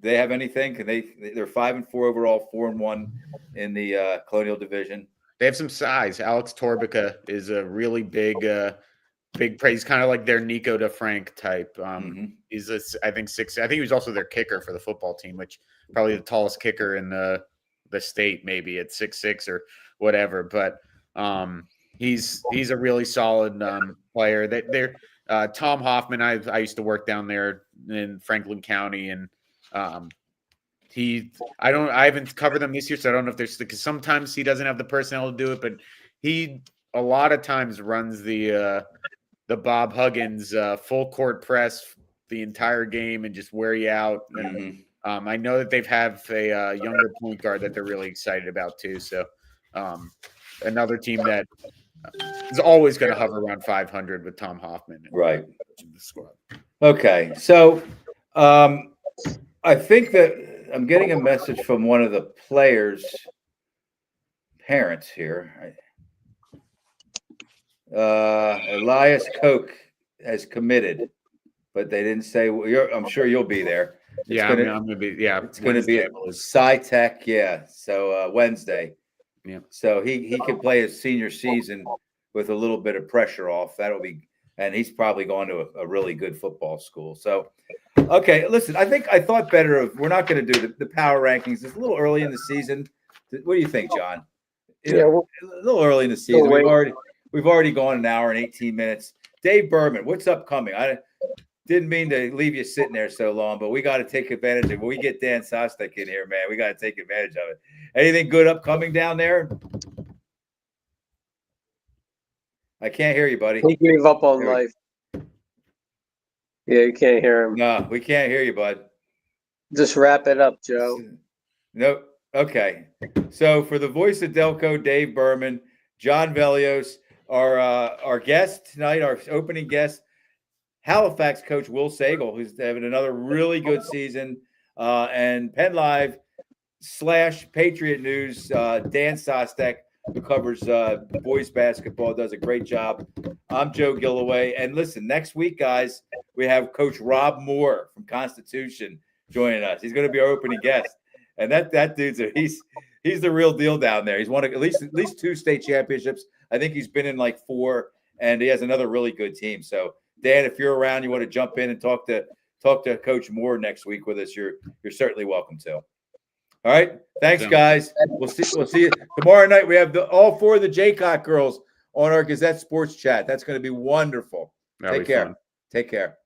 They have anything? They're 5-4 overall, 4-1 in the Colonial Division. They have some size. Alex Torbica is a really big praise, kind of like their Nico DeFrank type. He's I think he was also their kicker for the football team, which probably the tallest kicker in the state, maybe at 6'6" or whatever. But he's a really solid player. They're Tom Hoffman. I used to work down there in Franklin County, and I haven't covered them this year, so I don't know if there's, because sometimes he doesn't have the personnel to do it, but he a lot of times runs the Bob Huggins full court press the entire game and just wear you out. And I know that they've have a younger point guard that they're really excited about too. So another team that is always going to hover around 500 with Tom Hoffman. Right. The squad. Okay, so I think that I'm getting a message from one of the players' parents here. Elias Koch has committed, but they didn't say. I'm sure you'll be there. I'm going to be. Yeah, it's going to be at Sci-Tech. Yeah, so Wednesday. Yeah. So he could play his senior season with a little bit of pressure off. That'll be, and he's probably going to a really good football school. So. Okay, listen, I thought better of, we're not going to do the power rankings. It's a little early in the season. What do you think, John? A little early in the season. We've already gone an hour and 18 minutes. Dave Berman, what's upcoming? I didn't mean to leave you sitting there so long, but we got to take advantage of it. When we get Dan Sostek in here, man, we got to take advantage of it. Anything good upcoming down there? I can't hear you, buddy. He gave up on life. Yeah, you can't hear him. No, we can't hear you, bud. Just wrap it up, Joe. Nope. Okay. So for the voice of Delco, Dave Berman, John Velios, our guest tonight, our opening guest, Halifax coach Will Sagle, who's having another really good season, and Penn Live / Patriot News, Dan Sostek, who covers boys basketball, does a great job. I'm Joe Gillaway. And listen, next week, guys, we have Coach Rob Moore from Constitution joining us. He's going to be our opening guest. And that dude's he's the real deal down there. He's won at least 2 state championships. I think he's been in like 4, and he has another really good team. So, Dan, if you're around, you want to jump in and talk to Coach Moore next week with us, you're certainly welcome to. All right. Thanks, guys. We'll see you tomorrow night. We have all 4 of the Jaycock girls on our Gazette Sports Chat. That's going to be wonderful. Take care. Take care.